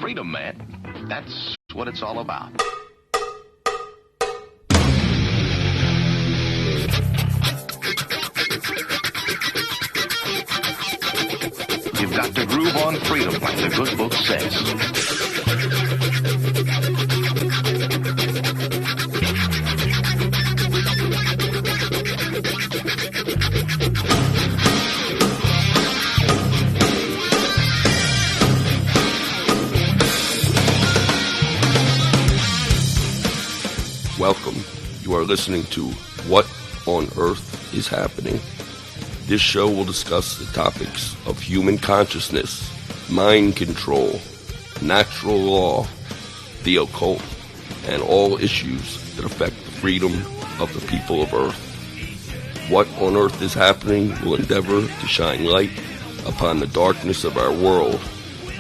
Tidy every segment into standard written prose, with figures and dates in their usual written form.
Freedom, man. That's what it's all about. You've got to groove on freedom, like the good book says. Welcome. You are listening to What on Earth is Happening. This show will discuss the topics of human consciousness, mind control, natural law, the occult, and all issues that affect the freedom of the people of Earth. What on Earth is Happening will endeavor to shine light upon the darkness of our world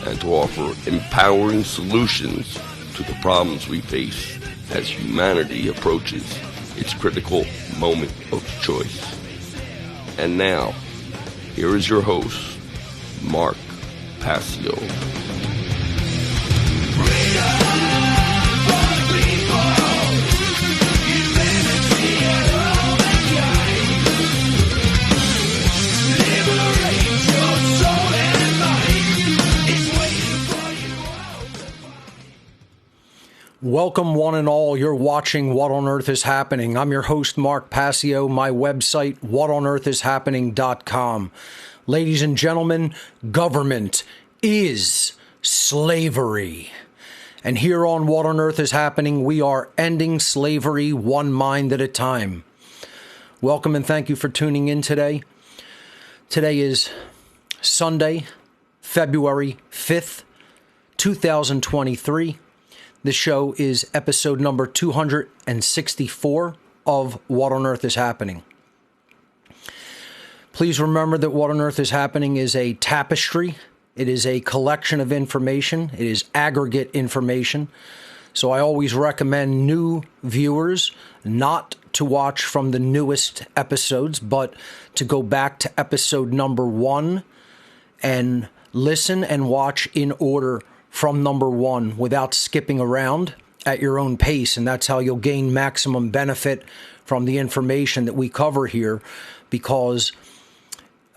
and to offer empowering solutions to the problems we face as humanity approaches its critical moment of choice. And now, here is your host, Mark Passio. Welcome, one and all. You're watching What on Earth is Happening. I'm your host, Mark Passio. My website, whatonearthishappening.com. Ladies and gentlemen, government is slavery. And here on What on Earth is Happening, we are ending slavery one mind at a time. Welcome and thank you for tuning in today. Today is Sunday, February 5th, 2023. This show is episode number 264 of What on Earth is Happening. Please remember that What on Earth is Happening is a tapestry. It is a collection of information. It is aggregate information. So I always recommend new viewers not to watch from the newest episodes, but to go back to episode number 1 and listen and watch in order from number 1 without skipping around at your own pace. And that's how you'll gain maximum benefit from the information that we cover here, because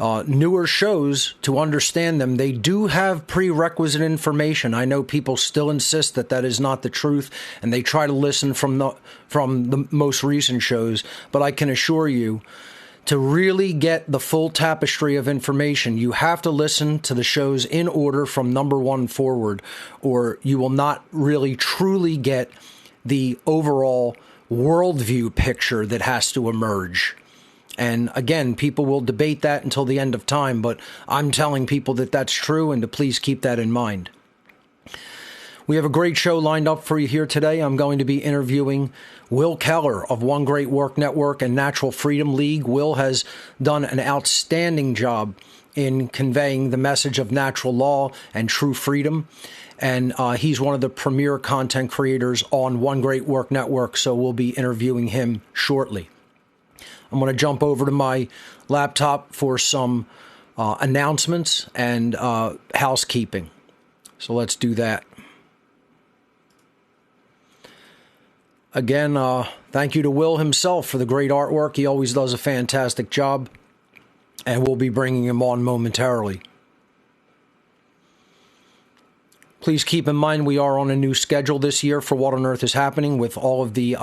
newer shows, to understand them, they do have prerequisite information. I know people still insist that that is not the truth, and they try to listen from the most recent shows. But I can assure you, to really get the full tapestry of information, you have to listen to the shows in order from number 1 forward, or you will not really truly get the overall worldview picture that has to emerge. And again, people will debate that until the end of time, but I'm telling people that that's true and to please keep that in mind. We have a great show lined up for you here today. I'm going to be interviewing Will Keller of One Great Work Network and Natural Freedom League. Will has done an outstanding job in conveying the message of natural law and true freedom. And he's one of the premier content creators on One Great Work Network, so we'll be interviewing him shortly. I'm going to jump over to my laptop for some announcements and housekeeping. So let's do that. Again, thank you to Will himself for the great artwork. He always does a fantastic job, and we'll be bringing him on momentarily. Please keep in mind we are on a new schedule this year for What on Earth is Happening, with all of the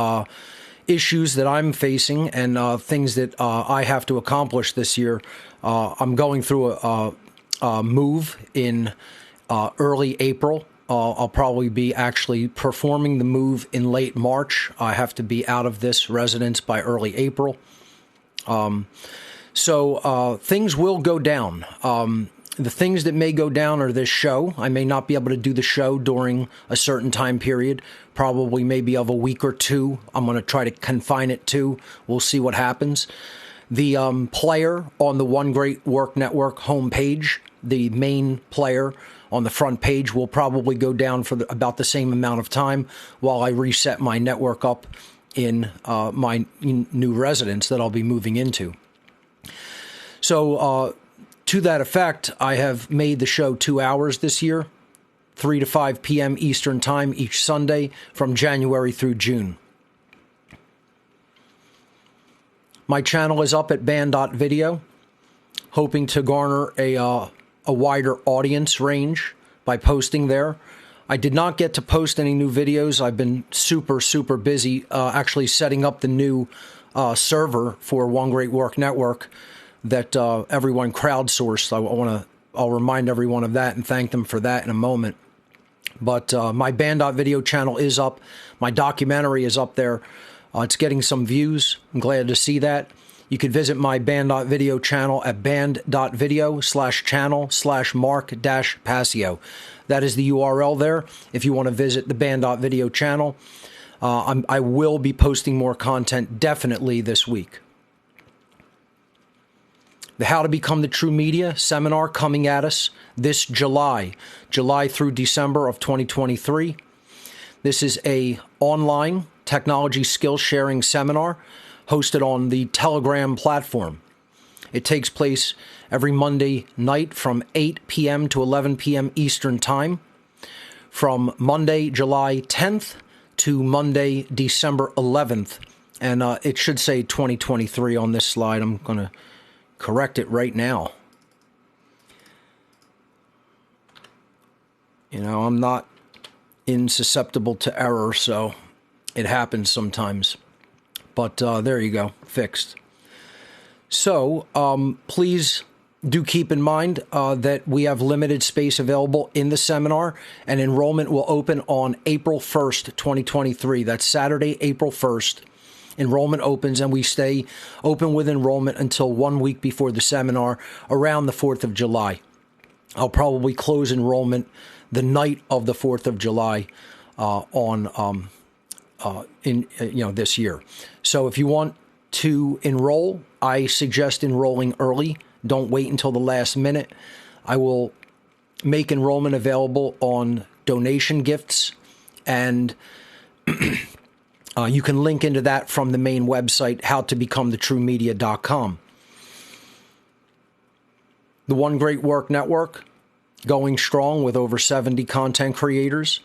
issues that I'm facing and things that I have to accomplish this year. I'm going through a move in early April. I'll probably be actually performing the move in late March. I have to be out of this residence by early April. So things will go down. The things that may go down are this show. I may not be able to do the show during a certain time period, probably maybe of a week or two. I'm going to try to confine it to. We'll see what happens. The player on the One Great Work Network homepage, the main player on the front page, will probably go down for about the same amount of time while I reset my network up in my new residence that I'll be moving into. So to that effect, I have made the show 2 hours this year. 3 to 5 p.m. Eastern Time each Sunday from January through June. My channel is up at band.video, hoping to garner a wider audience range by posting there. I did not get to post any new videos. I've been super busy actually setting up the new server for One Great Work Network that everyone crowdsourced. I'll remind everyone of that and thank them for that in a moment. But my band.video channel is up. My documentary is up there. It's getting some views. I'm glad to see that. You could visit my band.video channel at band.video/channel/Mark-Passio. That is the URL there if you want to visit the band.video channel. I will be posting more content definitely this week. The How to Become the True Media seminar coming at us this July through December of 2023. This is a online technology skill sharing seminar hosted on the Telegram platform. It takes place every Monday night from 8 p.m. to 11 p.m. Eastern Time, from Monday, July 10th to Monday, December 11th. And it should say 2023 on this slide. I'm going to correct it right now. You know, I'm not insusceptible to error, so it happens sometimes. But there you go, fixed. So please do keep in mind that we have limited space available in the seminar, and enrollment will open on April 1st, 2023. That's Saturday, April 1st. Enrollment opens, and we stay open with enrollment until 1 week before the seminar, around the 4th of July. I'll probably close enrollment the night of the 4th of July this year. So if you want to enroll, I suggest enrolling early. Don't wait until the last minute. I will make enrollment available on donation gifts, and you can link into that from the main website, howtobecomthetruemedia.com. The One Great Work Network, going strong with over 70 content creators.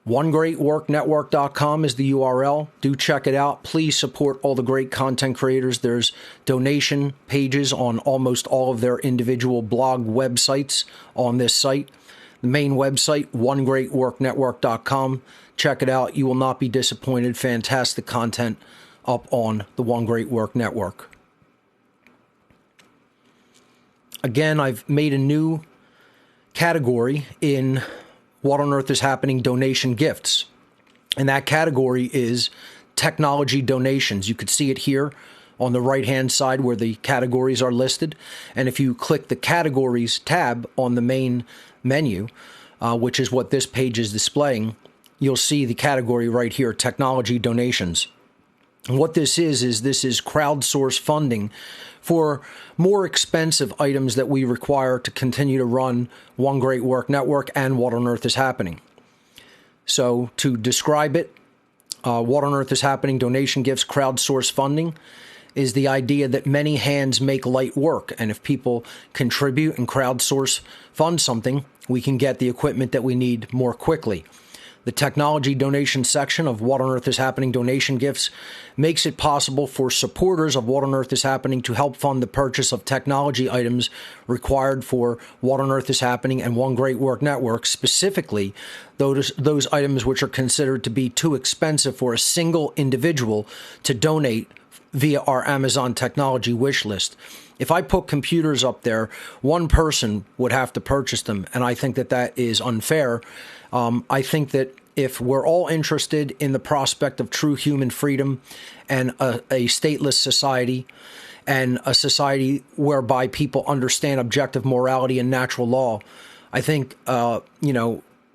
OneGreatWorkNetwork.com is the URL. Do check it out. Please support all the great content creators. There's donation pages on almost all of their individual blog websites on this site. The main website, OneGreatWorkNetwork.com. Check it out. You will not be disappointed. Fantastic content up on the One Great Work Network. Again, I've made a new category in What on Earth is Happening donation gifts. And that category is technology donations. You could see it here on the right-hand side where the categories are listed. And if you click the categories tab on the main menu, which is what this page is displaying, you'll see the category right here, technology donations. And what this is crowdsourced funding for more expensive items that we require to continue to run One Great Work Network and What on Earth is Happening. So to describe it, What on Earth is Happening donation gifts crowdsourced funding is the idea that many hands make light work. And if people contribute and crowdsource fund something, we can get the equipment that we need more quickly. The technology donation section of What on Earth is Happening donation gifts makes it possible for supporters of What on Earth is Happening to help fund the purchase of technology items required for What on Earth is Happening and One Great Work Network, specifically those items which are considered to be too expensive for a single individual to donate via our Amazon technology wish list. If I put computers up there, one person would have to purchase them, and I think that that is unfair. I think that if we're all interested in the prospect of true human freedom and a stateless society, and a society whereby people understand objective morality and natural law, I think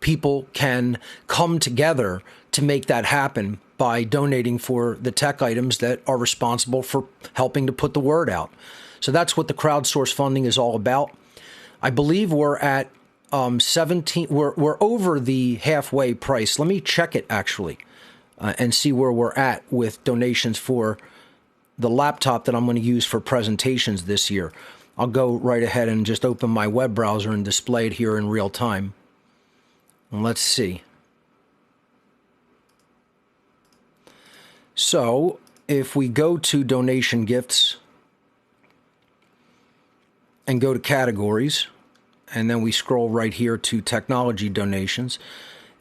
people can come together to make that happen by donating for the tech items that are responsible for helping to put the word out. So that's what the crowdsourced funding is all about. I believe we're at 17. We're over the halfway price. Let me check it actually, and see where we're at with donations for the laptop that I'm going to use for presentations this year. I'll go right ahead and just open my web browser and display it here in real time. Let's see. So if we go to donation gifts and go to categories, and then we scroll right here to technology donations,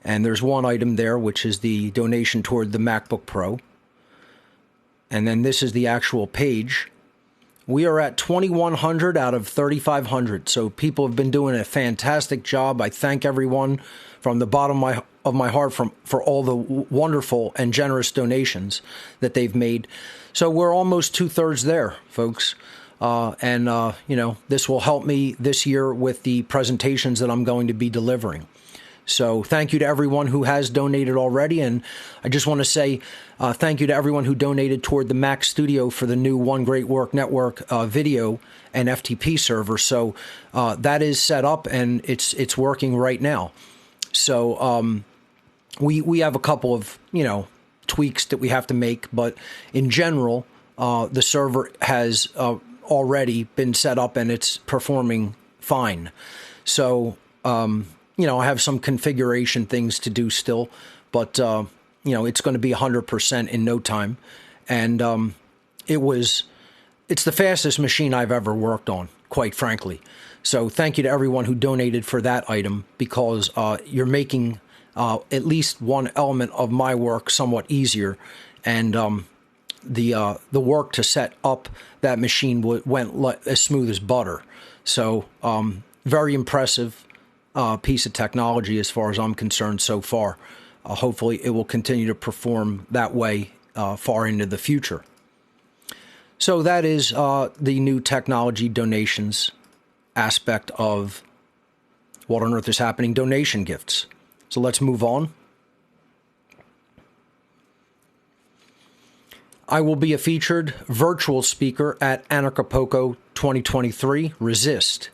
and there's one item there, which is the donation toward the MacBook Pro. And then this is the actual page. We are at 2,100 out of 3,500. So people have been doing a fantastic job. I thank everyone from the bottom of my heart for all the wonderful and generous donations that they've made. So we're almost 2/3 there, folks. This will help me this year with the presentations that I'm going to be delivering. So thank you to everyone who has donated already. And I just want to say thank you to everyone who donated toward the Mac Studio for the new One Great Work Network video and FTP server. So that is set up and it's working right now. So we have a couple of, tweaks that we have to make. But in general, the server has already been set up and it's performing fine. So, I have some configuration things to do still, but, it's going to be 100% in no time. And it's the fastest machine I've ever worked on, quite frankly. So thank you to everyone who donated for that item, because you're making at least one element of my work somewhat easier. And the work to set up that machine went as smooth as butter. So very impressive piece of technology as far as I'm concerned so far. Hopefully it will continue to perform that way far into the future. So that is the new technology donations aspect of What on Earth is Happening donation gifts. So let's move on. I will be a featured virtual speaker at Anarchapulco 2023 Resist.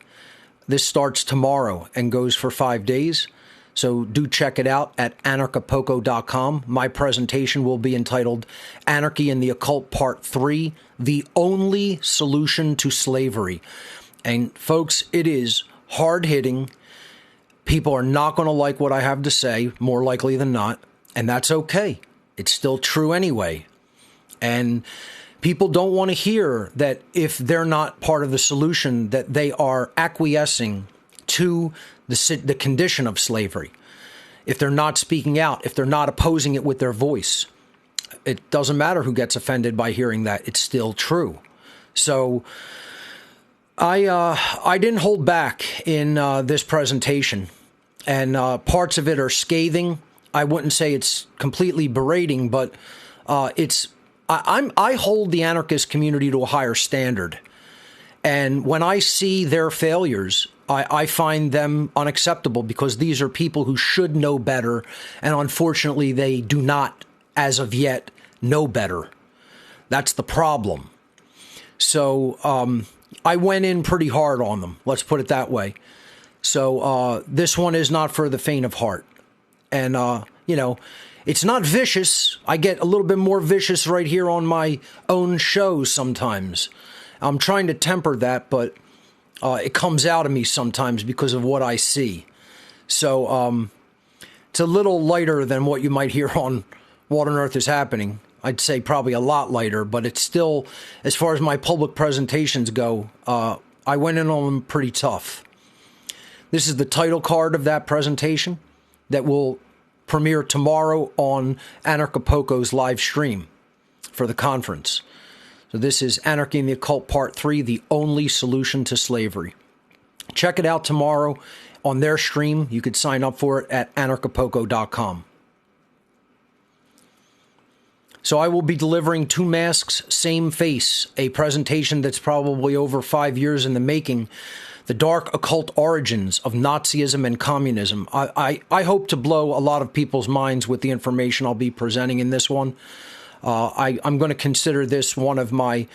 This starts tomorrow and goes for 5 days. So do check it out at anarchapulco.com. My presentation will be entitled Anarchy and the Occult Part 3, The Only Solution to Slavery. And folks, it is hard-hitting. People are not going to like what I have to say, more likely than not. And that's okay. It's still true anyway. And people don't want to hear that if they're not part of the solution, that they are acquiescing to the condition of slavery. If they're not speaking out, if they're not opposing it with their voice, it doesn't matter who gets offended by hearing that. It's still true. So I didn't hold back in this presentation, and parts of it are scathing. I wouldn't say it's completely berating, but I hold the anarchist community to a higher standard. And when I see their failures, I find them unacceptable, because these are people who should know better. And unfortunately, they do not, as of yet, know better. That's the problem. So I went in pretty hard on them. Let's put it that way. So this one is not for the faint of heart. And, it's not vicious. I get a little bit more vicious right here on my own show sometimes. I'm trying to temper that, but it comes out of me sometimes because of what I see. So it's a little lighter than what you might hear on What on Earth is Happening. I'd say probably a lot lighter, but it's still, as far as my public presentations go, I went in on them pretty tough. This is the title card of that presentation that will premiere tomorrow on Anarchapulco's live stream for the conference. So this is Anarchy and the Occult Part 3, The Only Solution to Slavery. Check it out tomorrow on their stream. You could sign up for it at anarchapulco.com. So I will be delivering Two Masks, Same Face, a presentation that's probably over 5 years in the making. The dark occult origins of Nazism and communism. I hope to blow a lot of people's minds with the information I'll be presenting in this one. I'm going to consider this one of my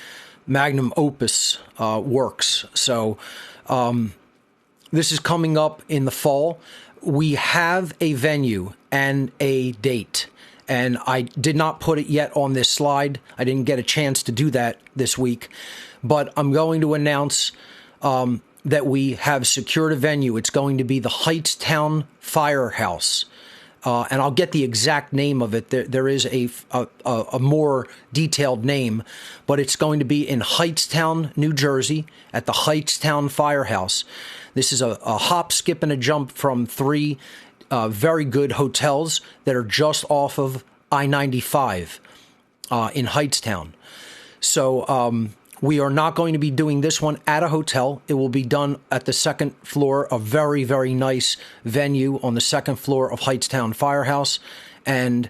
magnum opus works. So this is coming up in the fall. We have a venue and a date, and I did not put it yet on this slide. I didn't get a chance to do that this week, but I'm going to announce that we have secured a venue. It's going to be the Hightstown Firehouse. And I'll get the exact name of it. There is a more detailed name, but it's going to be in Hightstown, New Jersey, at the Hightstown Firehouse. This is a hop, skip, and a jump from three very good hotels that are just off of I-95 in Hightstown. So we are not going to be doing this one at a hotel. It will be done at the second floor, a very, very nice venue on the second floor of Hightstown Firehouse. And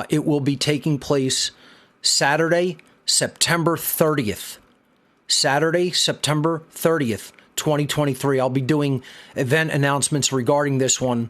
it will be taking place Saturday, September 30th. Saturday, September 30th, 2023. I'll be doing event announcements regarding this one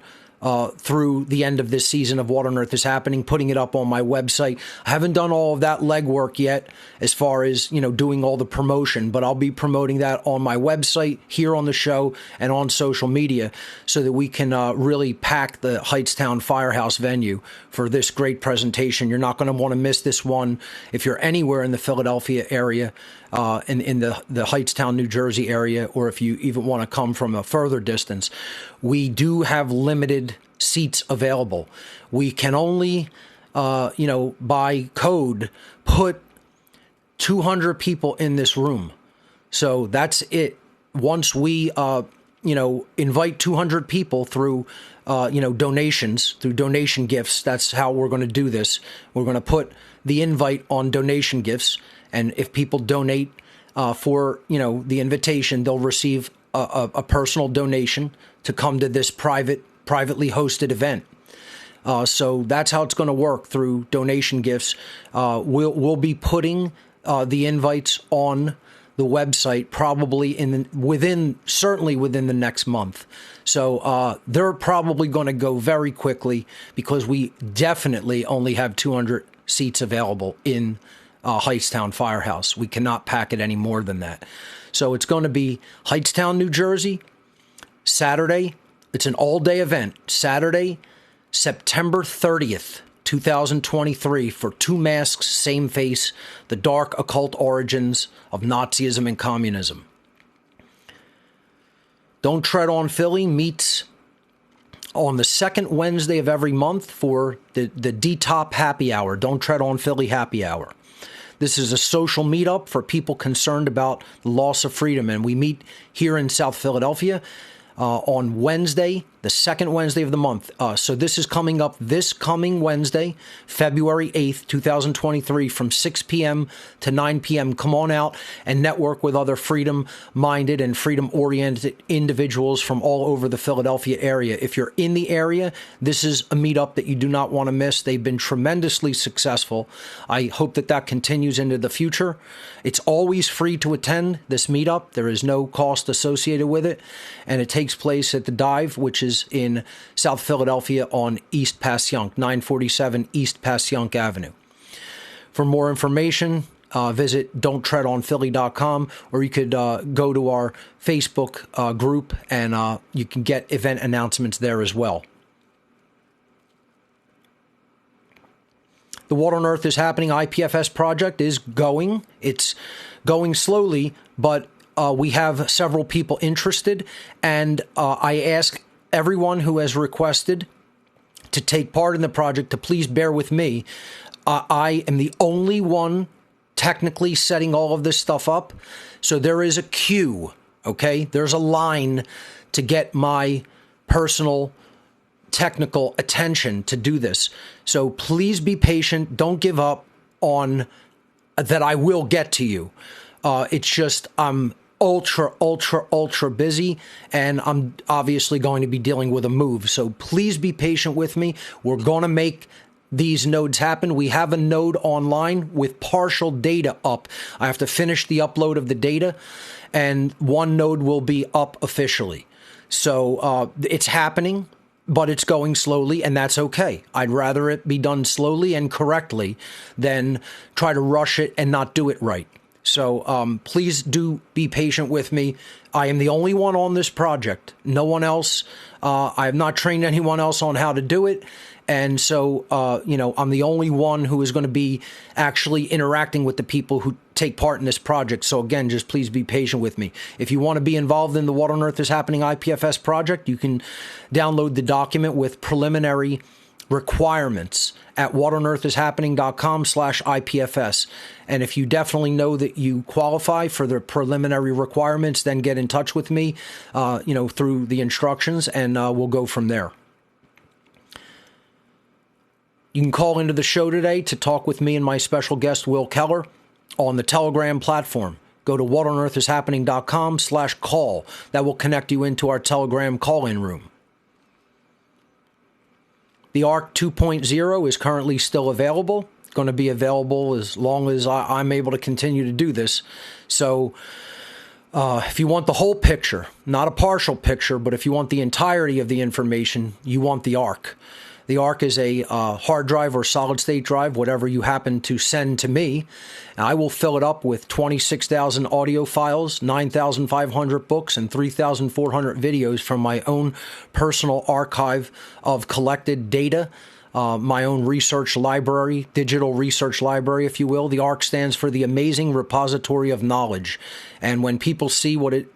through the end of this season of What on Earth is Happening, putting it up on my website. I haven't done all of that legwork yet as far as, doing all the promotion, but I'll be promoting that on my website, here on the show, and on social media so that we can really pack the Hightstown Firehouse venue for this great presentation. You're not going to want to miss this one if you're anywhere in the Philadelphia area, in the Hightstown, New Jersey area, or if you even want to come from a further distance. We do have limited seats available. We can only, by code, put 200 people in this room. So that's it. Once we, invite 200 people through, donations, through donation gifts, that's how we're going to do this. We're going to put the invite on donation gifts. And if people donate for, the invitation, they'll receive a personal donation to come to this privately hosted event. So that's how it's going to work, through donation gifts. We'll be putting the invites on the website probably certainly within the next month. So they're probably going to go very quickly because we definitely only have 200 seats available in Hightstown Firehouse. We cannot pack it any more than that. So it's going to be Hightstown, New Jersey, Saturday. It's an all-day event. Saturday, September 30th, 2023, for Two Masks, Same Face, the dark occult origins of Nazism and communism. Don't Tread on Philly meets on the second Wednesday of every month for the D-Top Happy Hour, Don't Tread on Philly Happy Hour. This is a social meetup for people concerned about the loss of freedom, and we meet here in South Philadelphia on Wednesday, the second Wednesday of the month. So this is coming up this coming Wednesday, February 8th, 2023, from 6 p.m. to 9 p.m. Come on out and network with other freedom-minded and freedom-oriented individuals from all over the Philadelphia area. If you're in the area, this is a meetup that you do not want to miss. They've been tremendously successful. I hope that continues into the future. It's always free to attend this meetup. There is no cost associated with it, and it takes place at the Dive, which is in South Philadelphia on East Passyunk, 947 East Passyunk Avenue. For more information, visit don'ttreadonphilly.com, or you could go to our Facebook group, and you can get event announcements there as well. The What on Earth is Happening IPFS project is going. It's going slowly, but we have several people interested, and I ask everyone who has requested to take part in the project to please bear with me. I am the only one technically setting all of this stuff up, so there is a queue, okay? There's a line to get my personal technical attention to do this. So please be patient. Don't give up on that. I will get to you. It's just I'm ultra busy, and I'm obviously going to be dealing with a move. So please be patient with me. We're going to make these nodes happen. We have a node online with partial data up. I have to finish the upload of the data, and one node will be up officially. So it's happening, but it's going slowly, and that's okay. I'd rather it be done slowly and correctly than try to rush it and not do it right. So please do be patient with me. I am the only one on this project. No one else. I have not trained anyone else on how to do it. And so, I'm the only one who is going to be actually interacting with the people who take part in this project. So again, just please be patient with me. If you want to be involved in the What on Earth is Happening IPFS project, you can download the document with preliminary requirements at whatonearthishappening.com/IPFS. And if you definitely know that you qualify for the preliminary requirements, then get in touch with me, through the instructions, and we'll go from there. You can call into the show today to talk with me and my special guest, Will Keller, on the Telegram platform. Go to whatonearthishappening.com/call. That will connect you into our Telegram call-in room. The ARC 2.0 is currently still available. It's going to be available as long as I'm able to continue to do this. So if you want the whole picture, not a partial picture, but if you want the entirety of the information, you want the ARC. The ARC is a hard drive or solid state drive, whatever you happen to send to me. I will fill it up with 26,000 audio files, 9,500 books, and 3,400 videos from my own personal archive of collected data, my own research library, digital research library, if you will. The ARC stands for the Amazing Repository of Knowledge. And when people see what it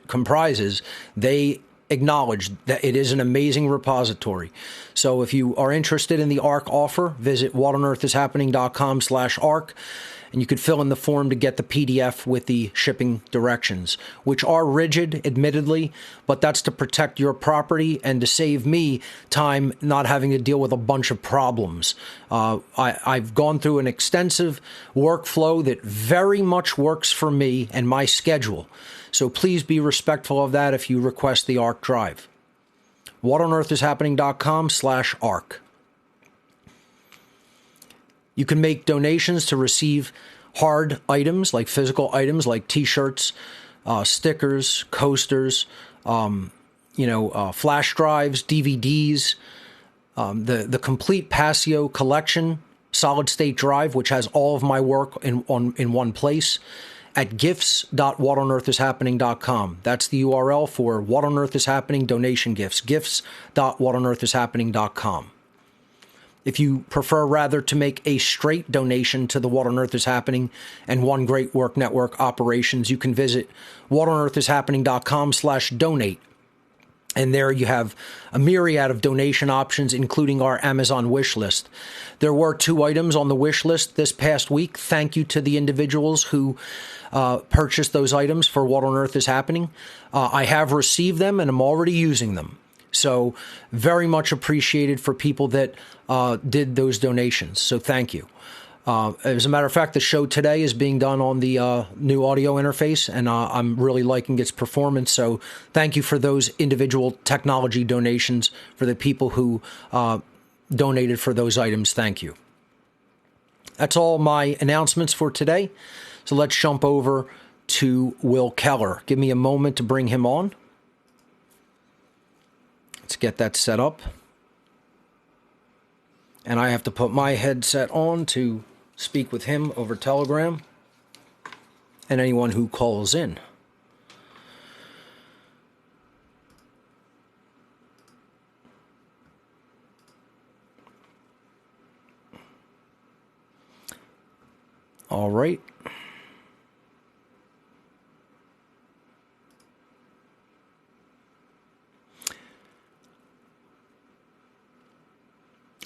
comprises, they acknowledge that it is an amazing repository. So if you are interested in the ARC offer, visit whatonearthishappening.com/ARC, and you could fill in the form to get the PDF with the shipping directions, which are rigid, admittedly, but that's to protect your property and to save me time not having to deal with a bunch of problems. I've gone through an extensive workflow that very much works for me and my schedule. So please be respectful of that if you request the ARC drive. whatonearthishappening.com/ARC. You can make donations to receive hard items, like physical items, like T-shirts, stickers, coasters, flash drives, DVDs, the complete Passio collection, solid state drive, which has all of my work in one place, at gifts.whatonearthishappening.com. That's the URL for What on Earth is Happening donation gifts, gifts.whatonearthishappening.com. If you prefer rather to make a straight donation to the What on Earth is Happening and One Great Work Network operations, you can visit whatonearthishappening.com/donate. And there you have a myriad of donation options, including our Amazon wish list. There were 2 items on the wish list this past week. Thank you to the individuals who purchased those items for What on Earth is Happening. I have received them and I'm already using them. So very much appreciated for people that did those donations. So thank you. As a matter of fact, the show today is being done on the new audio interface, and I'm really liking its performance. So thank you for those individual technology donations, for the people who donated for those items. Thank you. That's all my announcements for today. So let's jump over to Will Keller. Give me a moment to bring him on. Let's get that set up. And I have to put my headset on to speak with him over Telegram and anyone who calls in. All right.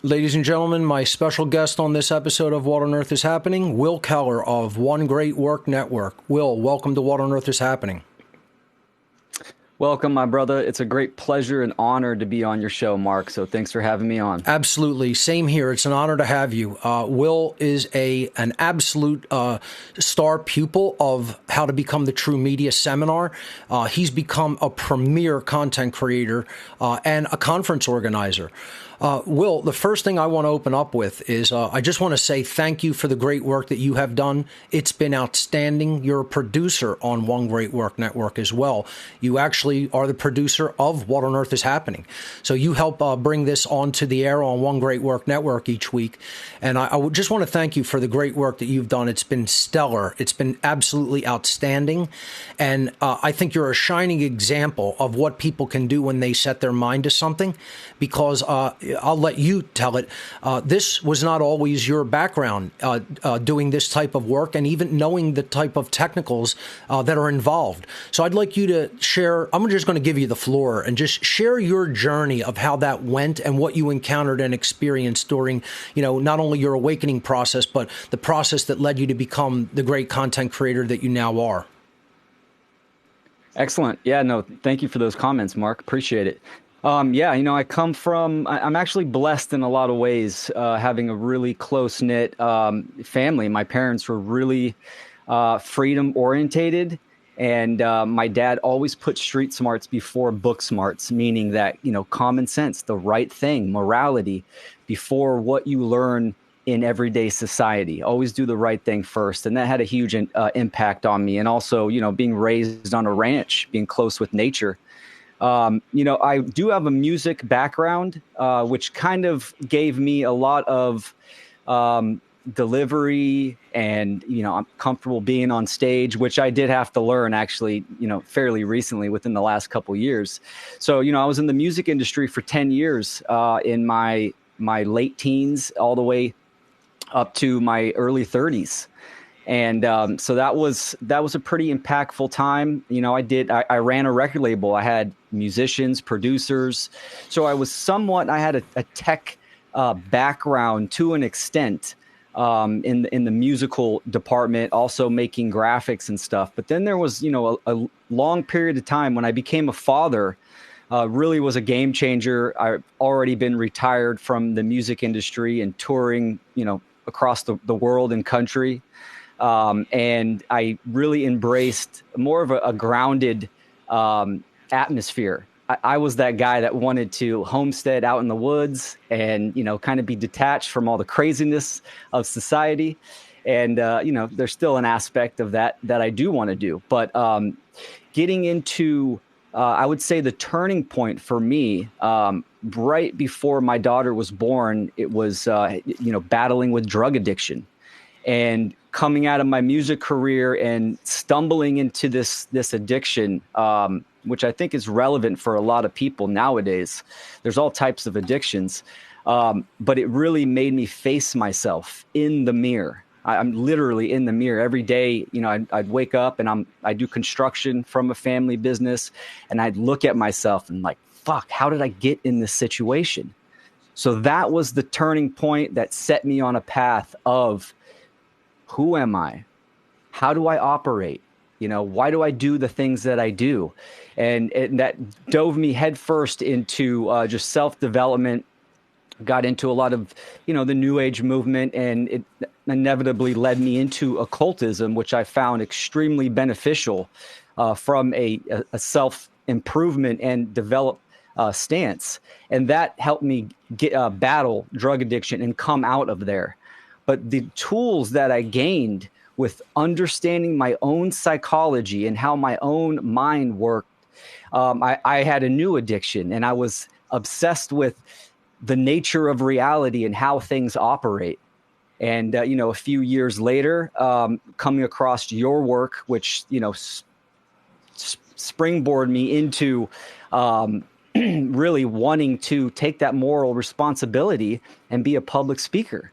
Ladies and gentlemen, my special guest on this episode of What on Earth is Happening, Will Keller of One Great Work Network. Will, welcome to What on Earth is Happening. Welcome, my brother. It's a great pleasure and honor to be on your show, Mark. So thanks for having me on. Absolutely. Same here. It's an honor to have you. Will is an absolute star pupil of How to Become the True Media seminar. He's become a premier content creator and a conference organizer. Will, the first thing I want to open up with is I just want to say thank you for the great work that you have done. It's been outstanding. You're a producer on One Great Work Network as well. You actually actually are the producer of What on Earth is Happening. So you help bring this onto the air on One Great Work Network each week. And I would just want to thank you for the great work that you've done. It's been stellar. It's been absolutely outstanding. And I think you're a shining example of what people can do when they set their mind to something, because I'll let you tell it. This was not always your background, doing this type of work and even knowing the type of technicals that are involved. So I'd like you to share, I'm just going to give you the floor and just share your journey of how that went and what you encountered and experienced during, not only your awakening process, but the process that led you to become the great content creator that you now are. Excellent. Yeah, no, thank you for those comments, Mark. Appreciate it. I come from, I'm actually blessed in a lot of ways, having a really close-knit family. My parents were really freedom orientated. And my dad always put street smarts before book smarts, meaning that, common sense, the right thing, morality, before what you learn in everyday society. Always do the right thing first. And that had a huge impact on me. And also, being raised on a ranch, being close with nature. I do have a music background, which kind of gave me a lot of delivery, and I'm comfortable being on stage, which I did have to learn actually fairly recently within the last couple of years. So I was in the music industry for 10 years in my late teens all the way up to my early 30s. And so that was a pretty impactful time. I ran a record label. I had musicians, producers, so I had a tech background to an extent. In the musical department, also making graphics and stuff. But then there was, a long period of time when I became a father, really was a game changer. I've already been retired from the music industry and touring, across the world and country. And I really embraced more of a grounded atmosphere. I was that guy that wanted to homestead out in the woods and, kind of be detached from all the craziness of society. And, there's still an aspect of that I do want to do. But getting into, I would say, the turning point for me, right before my daughter was born, it was, battling with drug addiction. And coming out of my music career and stumbling into this addiction, which I think is relevant for a lot of people nowadays. There's all types of addictions, but it really made me face myself in the mirror. I'm literally in the mirror every day. I'd wake up and I do construction from a family business, and I'd look at myself and like, fuck, how did I get in this situation? So that was the turning point that set me on a path of, who am I? How do I operate? Why do I do the things that I do? And that dove me headfirst into just self-development, got into a lot of, the New Age movement, and it inevitably led me into occultism, which I found extremely beneficial from a self-improvement and develop stance. And that helped me battle drug addiction and come out of there. But the tools that I gained with understanding my own psychology and how my own mind worked, I had a new addiction, and I was obsessed with the nature of reality and how things operate. And, a few years later, coming across your work, which, springboard me into really wanting to take that moral responsibility and be a public speaker.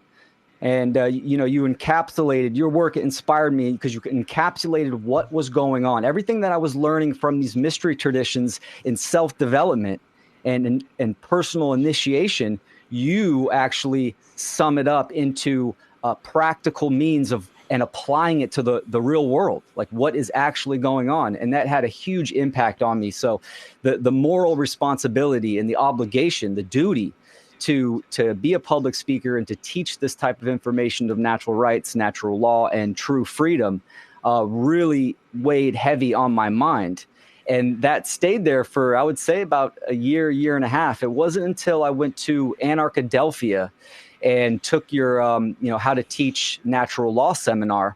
And, you encapsulated your work. It inspired me because you encapsulated what was going on. Everything that I was learning from these mystery traditions in self-development and personal initiation, you actually sum it up into practical means of and applying it to the real world, like what is actually going on. And that had a huge impact on me. So the moral responsibility and the obligation, the duty to be a public speaker and to teach this type of information of natural rights, natural law, and true freedom really weighed heavy on my mind. And that stayed there for, I would say, about a year and a half. It wasn't until I went to Anarchadelphia and took your, how to teach natural law seminar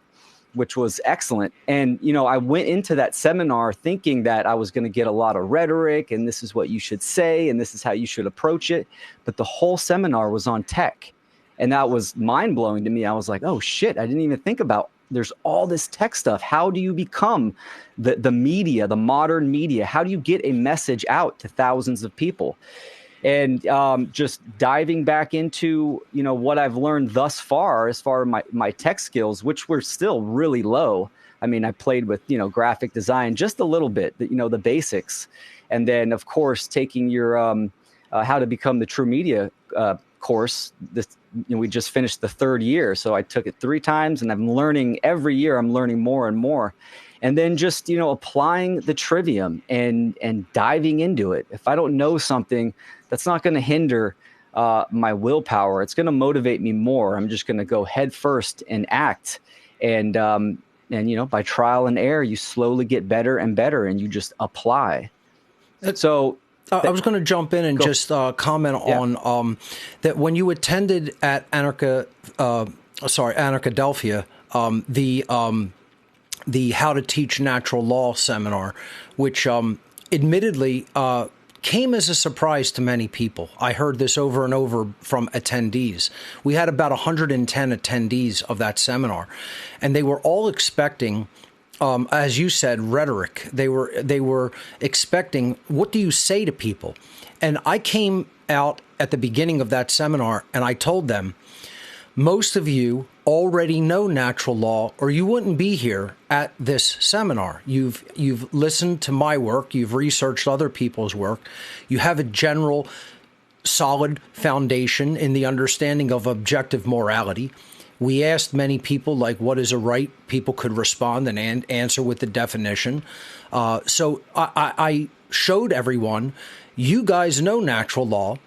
which was excellent. And, you know, I went into that seminar thinking that I was going to get a lot of rhetoric and this is what you should say and this is how you should approach it. But the whole seminar was on tech. And that was mind blowing to me. I was like, oh shit, I didn't even think about there's all this tech stuff. How do you become the media, the modern media? How do you get a message out to thousands of people? And just diving back into, you know, what I've learned thus far as far as my tech skills, which were still really low. I mean, I played with, you know, graphic design just a little bit, you know, the basics. And then, of course, taking your how to become the true media course. We just finished the 3rd year. So I took it 3 times and I'm learning every year. I'm learning more and more. And then just, you know, applying the trivium and diving into it. If I don't know something, that's not going to hinder my willpower. It's going to motivate me more. I'm just going to go head first and act. And, you know, by trial and error, you slowly get better and better and you just apply. So I was going to jump in and just comment on that when you attended at Anarchadelphia, the How to Teach Natural Law seminar, which admittedly came as a surprise to many people. I heard this over and over from attendees. We had about 110 attendees of that seminar, and they were all expecting, as you said, rhetoric. They were expecting, what do you say to people? And I came out at the beginning of that seminar and I told them, most of you already know natural law or you wouldn't be here at this seminar. You've listened to my work. You've researched other people's work. You have a general solid foundation in the understanding of objective morality. We asked many people, like, what is a right? People could respond and answer with the definition. So I showed everyone, you guys know natural law.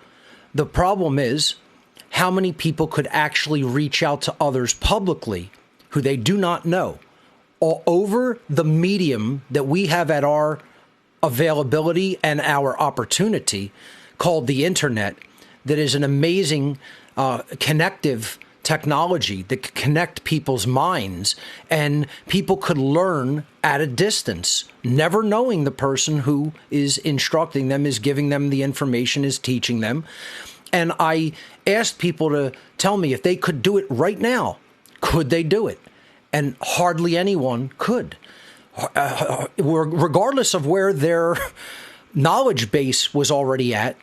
The problem is how many people could actually reach out to others publicly who they do not know all over the medium that we have at our availability and our opportunity called the internet, that is an amazing connective technology that could connect people's minds, and people could learn at a distance, never knowing the person who is instructing them, is giving them the information, is teaching them. And I asked people to tell me if they could do it right now, could they do it? And hardly anyone could, regardless of where their knowledge base was already at.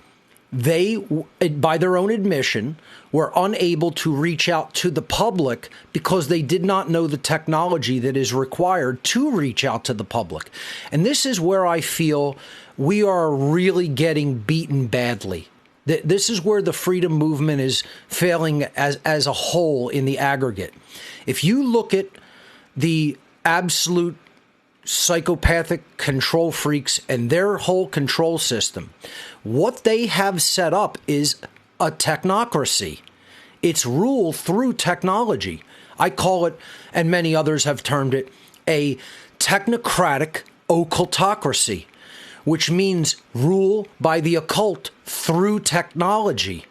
They, by their own admission, were unable to reach out to the public because they did not know the technology that is required to reach out to the public. And this is where I feel we are really getting beaten badly. This is where the freedom movement is failing as a whole in the aggregate. If you look at the absolute psychopathic control freaks and their whole control system, what they have set up is a technocracy. It's rule through technology. I call it, and many others have termed it, a technocratic occultocracy, which means rule by the occult through technology.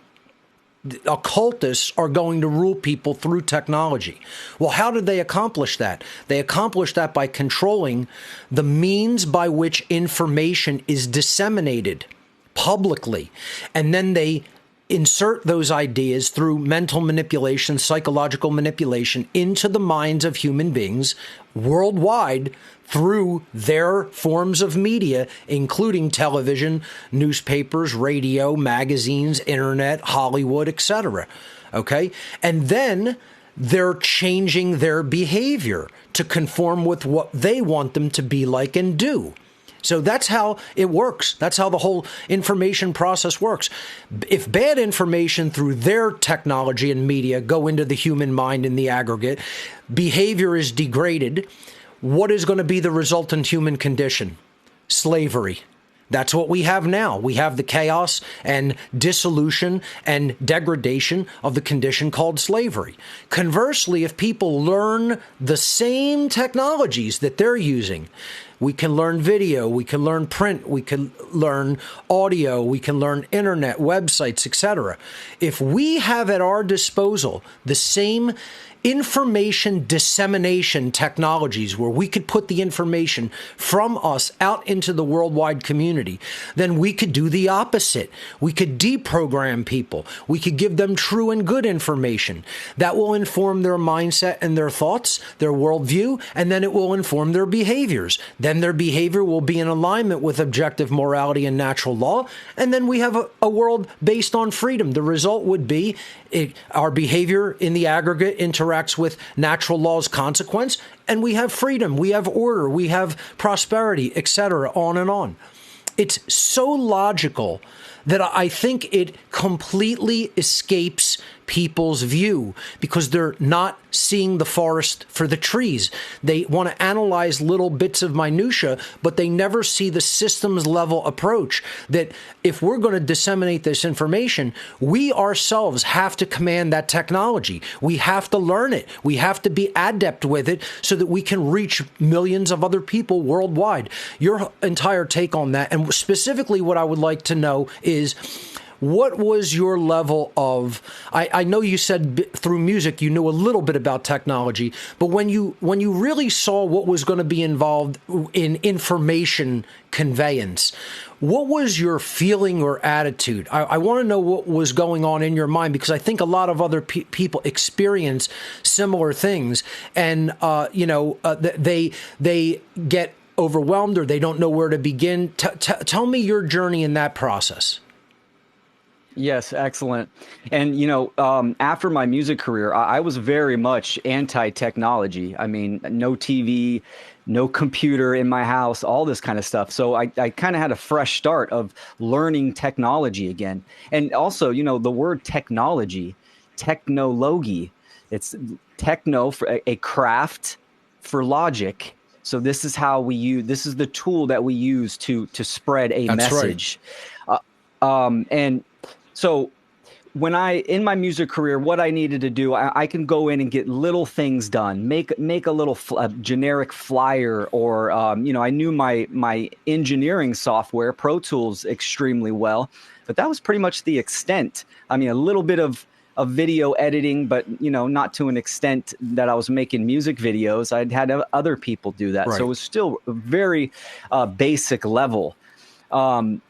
The occultists are going to rule people through technology. Well, how did they accomplish that? They accomplished that by controlling the means by which information is disseminated publicly. And then they insert those ideas through mental manipulation, psychological manipulation into the minds of human beings worldwide through their forms of media, including television, newspapers, radio, magazines, internet, Hollywood, etc. Okay? And then they're changing their behavior to conform with what they want them to be like and do. So that's how it works. That's how the whole information process works. If bad information through their technology and media go into the human mind in the aggregate, behavior is degraded. What is going to be the resultant human condition? Slavery. That's what we have now. We have the chaos and dissolution and degradation of the condition called slavery. Conversely, if people learn the same technologies that they're using, We can learn video, we can learn print, we can learn audio, we can learn internet, websites, etc. If we have at our disposal the same information dissemination technologies where we could put the information from us out into the worldwide community, then we could do the opposite. We could deprogram people. We could give them true and good information that will inform their mindset and their thoughts, their worldview, and then it will inform their behaviors. Then their behavior will be in alignment with objective morality and natural law, and then we have a world based on freedom. The result would be our behavior in the aggregate interacts with natural law's consequence, and we have freedom, we have order, we have prosperity, etc., on and on. It's so logical that I think it completely escapes people's view because they're not seeing the forest for the trees. They want to analyze little bits of minutia, but they never see the systems level approach that if we're going to disseminate this information, we ourselves have to command that technology. We have to learn it. We have to be adept with it so that we can reach millions of other people worldwide. Your entire take on that, and specifically what I would like to know is, what was your level of, I know you said through music you knew a little bit about technology, but when you really saw what was going to be involved in information conveyance, what was your feeling or attitude? I want to know what was going on in your mind, because I think a lot of other people experience similar things, and they get overwhelmed or they don't know where to begin. Tell me your journey in that process. Yes, excellent. And, after my music career, I was very much anti-technology. I mean, no TV, no computer in my house, all this kind of stuff. So I kind of had a fresh start of learning technology again. And also, the word technology, technology, it's techno for a craft for logic. So this is this is the tool that we use to spread a message. Right. And so when in my music career, what I needed to do, I can go in and get little things done, make a little generic flyer, or, I knew my engineering software, Pro Tools, extremely well, but that was pretty much the extent. I mean, a little bit of video editing, but, not to an extent that I was making music videos. I'd had other people do that. Right. So it was still a very basic level. And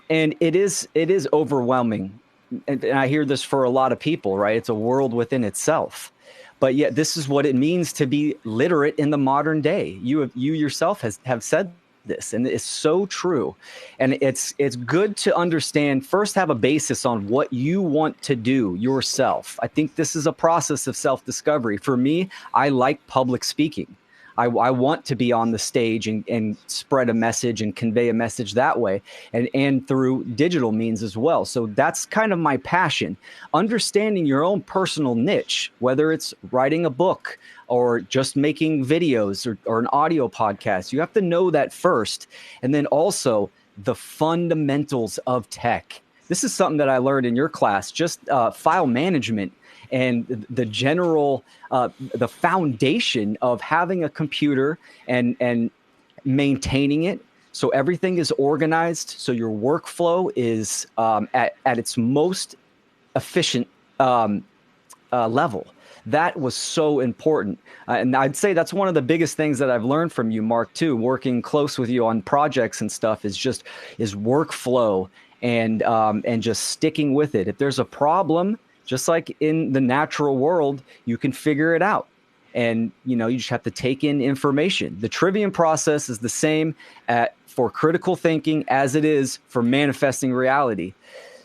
it is overwhelming. And I hear this for a lot of people, right? It's a world within itself. But yet this is what it means to be literate in the modern day. You yourself have said this, and it's so true. And it's good to understand, first have a basis on what you want to do yourself. I think this is a process of self-discovery. For me, I like public speaking. I want to be on the stage and spread a message and convey a message that way, and through digital means as well. So that's kind of my passion. Understanding your own personal niche, whether it's writing a book or just making videos or an audio podcast, you have to know that first. And then also the fundamentals of tech. This is something that I learned in your class, just file management. And the general, the foundation of having a computer and maintaining it, so everything is organized, so your workflow is at its most efficient level. That was so important. And I'd say that's one of the biggest things that I've learned from you, Mark, too, working close with you on projects and stuff, is workflow and just sticking with it. If there's a problem, just like in the natural world, you can figure it out. And, you just have to take in information. The trivium process is the same for critical thinking as it is for manifesting reality.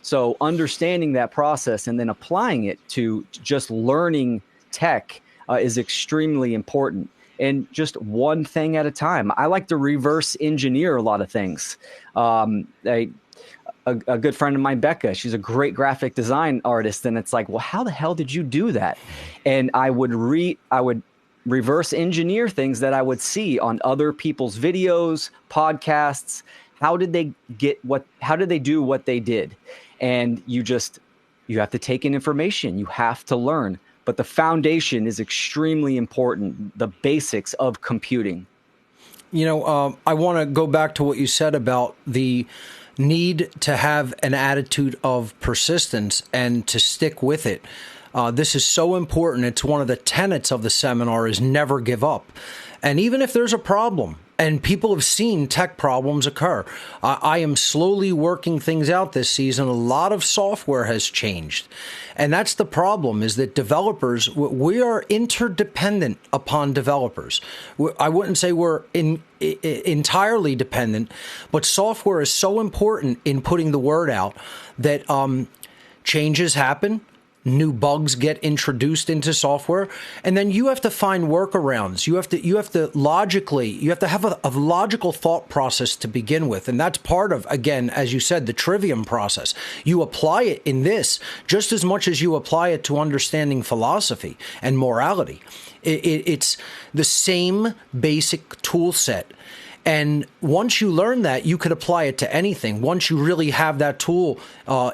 So understanding that process and then applying it to just learning tech is extremely important. And just one thing at a time. I like to reverse engineer a lot of things. A good friend of mine, Becca, she's a great graphic design artist. And it's like, well, how the hell did you do that? And I would reverse engineer things that I would see on other people's videos, podcasts. How did they do what they did? And you have to take in information. You have to learn. But the foundation is extremely important, the basics of computing. I want to go back to what you said about the need to have an attitude of persistence and to stick with it. This is so important. It's one of the tenets of the seminar is never give up. And even if there's a problem, and people have seen tech problems occur, I am slowly working things out this season. A lot of software has changed. And that's the problem, is that developers, we are interdependent upon developers. I wouldn't say we're entirely dependent, but software is so important in putting the word out that changes happen. New bugs get introduced into software, and then you have to find workarounds. You have to have a logical thought process to begin with. And that's part of, again, as you said, the trivium process. You apply it in this just as much as you apply it to understanding philosophy and morality. It's the same basic tool set. And once you learn that, you could apply it to anything. Once you really have that tool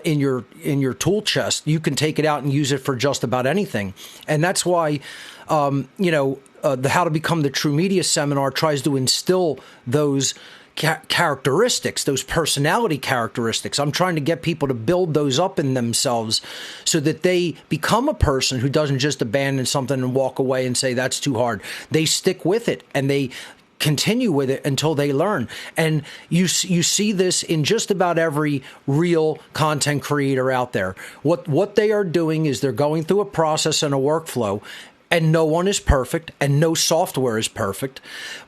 in your tool chest, you can take it out and use it for just about anything. And that's why, the How to Become the True Media seminar tries to instill those characteristics, those personality characteristics. I'm trying to get people to build those up in themselves so that they become a person who doesn't just abandon something and walk away and say, that's too hard. They stick with it and they continue with it until they learn. And you see this in just about every real content creator out there. What they are doing is they're going through a process and a workflow, and no one is perfect and no software is perfect.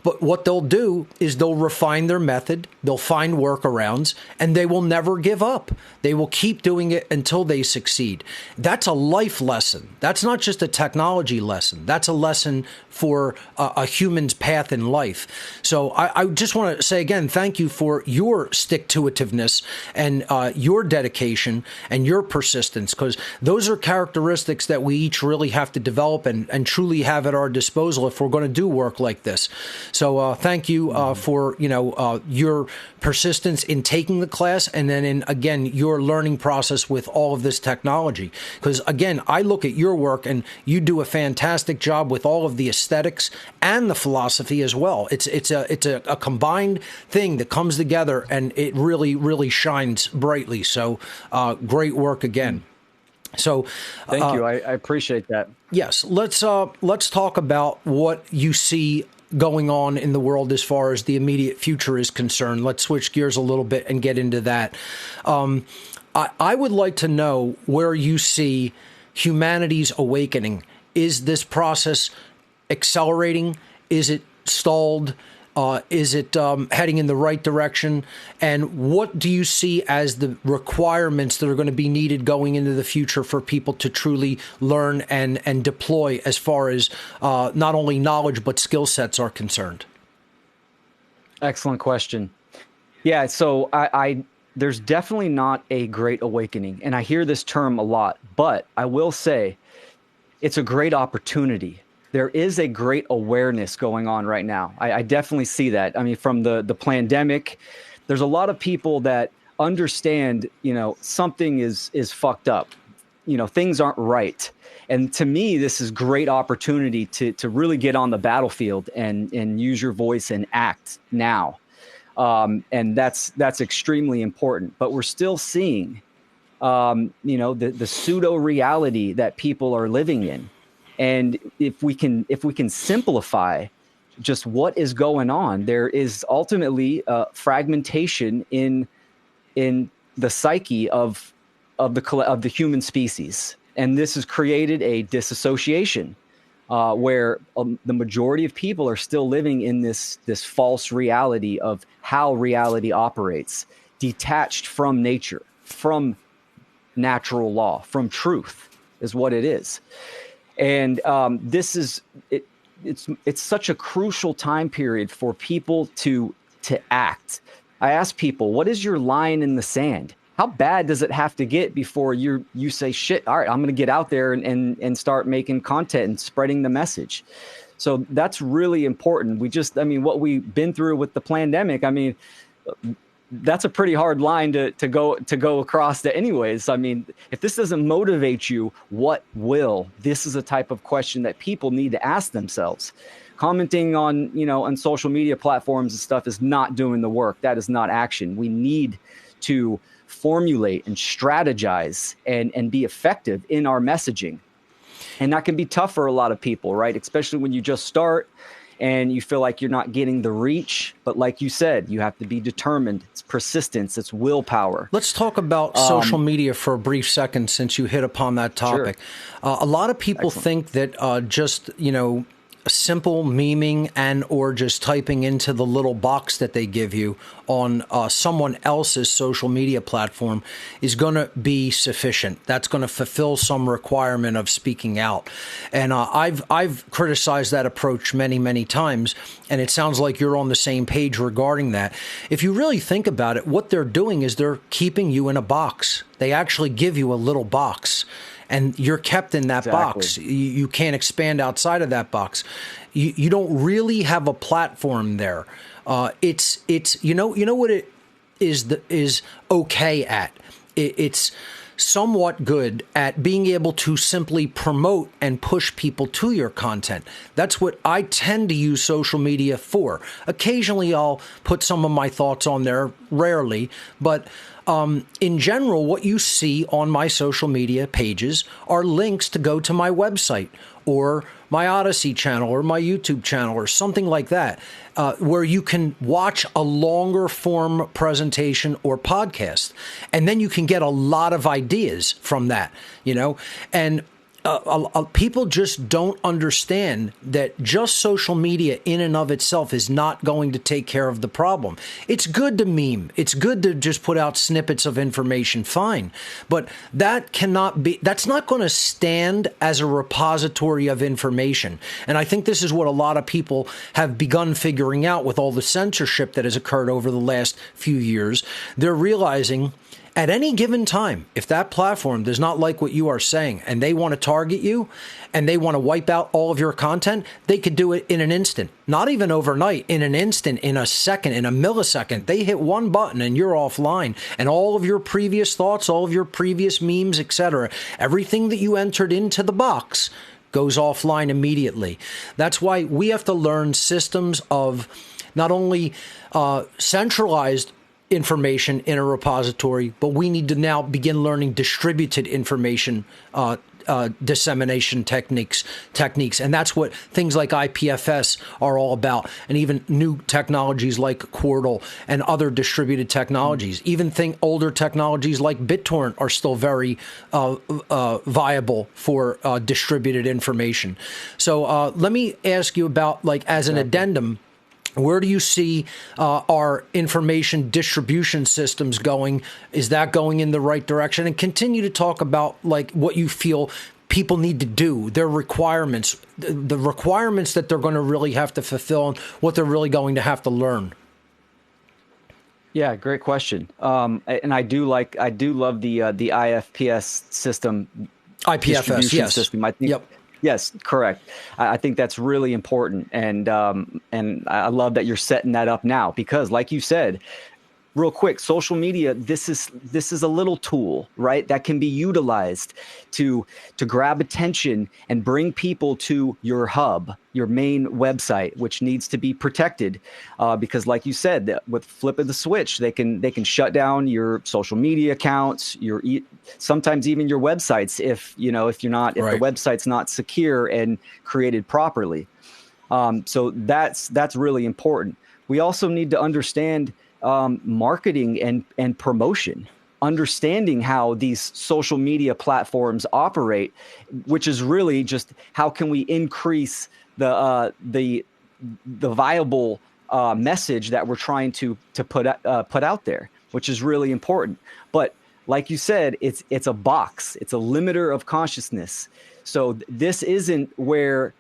But what they'll do is they'll refine their method, they'll find workarounds, and they will never give up. They will keep doing it until they succeed. That's a life lesson. That's not just a technology lesson. That's a lesson for a human's path in life. So I just want to say again, thank you for your stick-to-itiveness and your dedication and your persistence, because those are characteristics that we each really have to develop and truly have at our disposal if we're going to do work like this. So thank you for your persistence in taking the class, and then in, again, your learning process with all of this technology. Because again, I look at your work and you do a fantastic job with all of the aesthetics and the philosophy as well. It's a combined thing that comes together, and it really, really shines brightly. So great work again. So thank you. I appreciate that. Yes. Let's talk about what you see going on in the world as far as the immediate future is concerned. Let's switch gears a little bit and get into that. I would like to know where you see humanity's awakening. Is this process accelerating? Is it stalled? Is it heading in the right direction? And what do you see as the requirements that are going to be needed going into the future for people to truly learn and deploy as far as not only knowledge but skill sets are concerned? Excellent question. Yeah, so there's definitely not a great awakening, and I hear this term a lot, but I will say it's a great opportunity. There is a great awareness going on right now. I definitely see that. I mean, from the pandemic, there's a lot of people that understand, something is fucked up. Things aren't right. And to me, this is great opportunity to really get on the battlefield and use your voice and act now. And that's extremely important. But we're still seeing, the pseudo reality that people are living in. And if we can simplify just what is going on, there is ultimately fragmentation in the psyche of the human species, and this has created a disassociation where the majority of people are still living in this false reality of how reality operates, detached from nature, from natural law, from truth, is what it is. And this is it's such a crucial time period for people to act. I ask people, what is your line in the sand? How bad does it have to get before you say, shit, all right, I'm going to get out there and start making content and spreading the message? So that's really important. What we've been through with the pandemic, that's a pretty hard line to go across to anyways. If this doesn't motivate you, what will? This is a type of question that people need to ask themselves. commenting on, on social media platforms and stuff is not doing the work. That is not action. We need to formulate and strategize and be effective in our messaging. And that can be tough for a lot of people, right? Especially when you just start and you feel like you're not getting the reach. But like you said, you have to be determined. It's persistence. It's willpower. Let's talk about social media for a brief second, since you hit upon that topic. Sure. A lot of people think that just, simple memeing and or just typing into the little box that they give you on someone else's social media platform is going to be sufficient. That's going to fulfill some requirement of speaking out. And I've criticized that approach many, many times, and it sounds like you're on the same page regarding that. If you really think about it, what they're doing is they're keeping you in a box. They actually give you a little box, and you're kept in that box. You can't expand outside of that box. You don't really have a platform there. It's what it is okay at. It's somewhat good at being able to simply promote and push people to your content. That's what I tend to use social media for. Occasionally, I'll put some of my thoughts on there, rarely, but in general, what you see on my social media pages are links to go to my website or my Odyssey channel or my YouTube channel or something like that, where you can watch a longer form presentation or podcast. And then you can get a lot of ideas from that, and people just don't understand that just social media in and of itself is not going to take care of the problem. It's good to meme. It's good to just put out snippets of information. Fine. But that's not going to stand as a repository of information. And I think this is what a lot of people have begun figuring out with all the censorship that has occurred over the last few years. They're realizing at any given time, if that platform does not like what you are saying and they want to target you and they want to wipe out all of your content, they could do it in an instant. Not even overnight, in an instant, in a second, in a millisecond. They hit one button and you're offline. And all of your previous thoughts, all of your previous memes, etc., everything that you entered into the box goes offline immediately. That's why we have to learn systems of not only centralized information in a repository, but we need to now begin learning distributed information dissemination techniques. And that's what things like IPFS are all about. And even new technologies like Quordle and other distributed technologies, even older technologies like BitTorrent are still very viable for distributed information. So let me ask you about, as an addendum, where do you see our information distribution systems going? Is that going in the right direction? And continue to talk about what you feel people need to do, their requirements, the requirements that they're going to really have to fulfill, and what they're really going to have to learn. Yeah, great question. And I do love the IFPS system. IPFS, yes. System. I think, yep. Yes, correct. I think that's really important, and I love that you're setting that up now, because, like you said, real quick, social media, this is a little tool, right, that can be utilized to grab attention and bring people to your hub, your main website, which needs to be protected, because, like you said, that with flip of the switch, they can shut down your social media accounts, sometimes even your websites if the website's not secure and created properly. So that's really important. We also need to understand marketing and promotion, understanding how these social media platforms operate, which is really just how can we increase the viable message that we're trying to put out there, which is really important. But like you said, it's a box, it's a limiter of consciousness. So this isn't where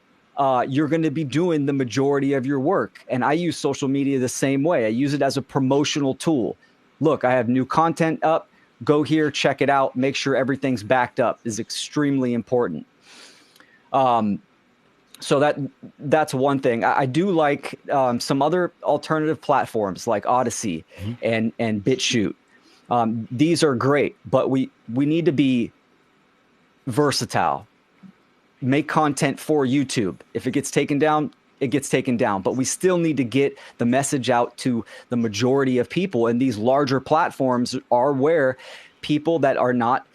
you're going to be doing the majority of your work. And I use social media the same way. I use it as a promotional tool. Look, I have new content up. Go here, check it out. Make sure everything's backed up is extremely important. So that's one thing. I do like some other alternative platforms like Odyssey and BitChute. These are great, but we need to be versatile. Make content for YouTube. If it gets taken down, it gets taken down. But we still need to get the message out to the majority of people. And these larger platforms are where people that are not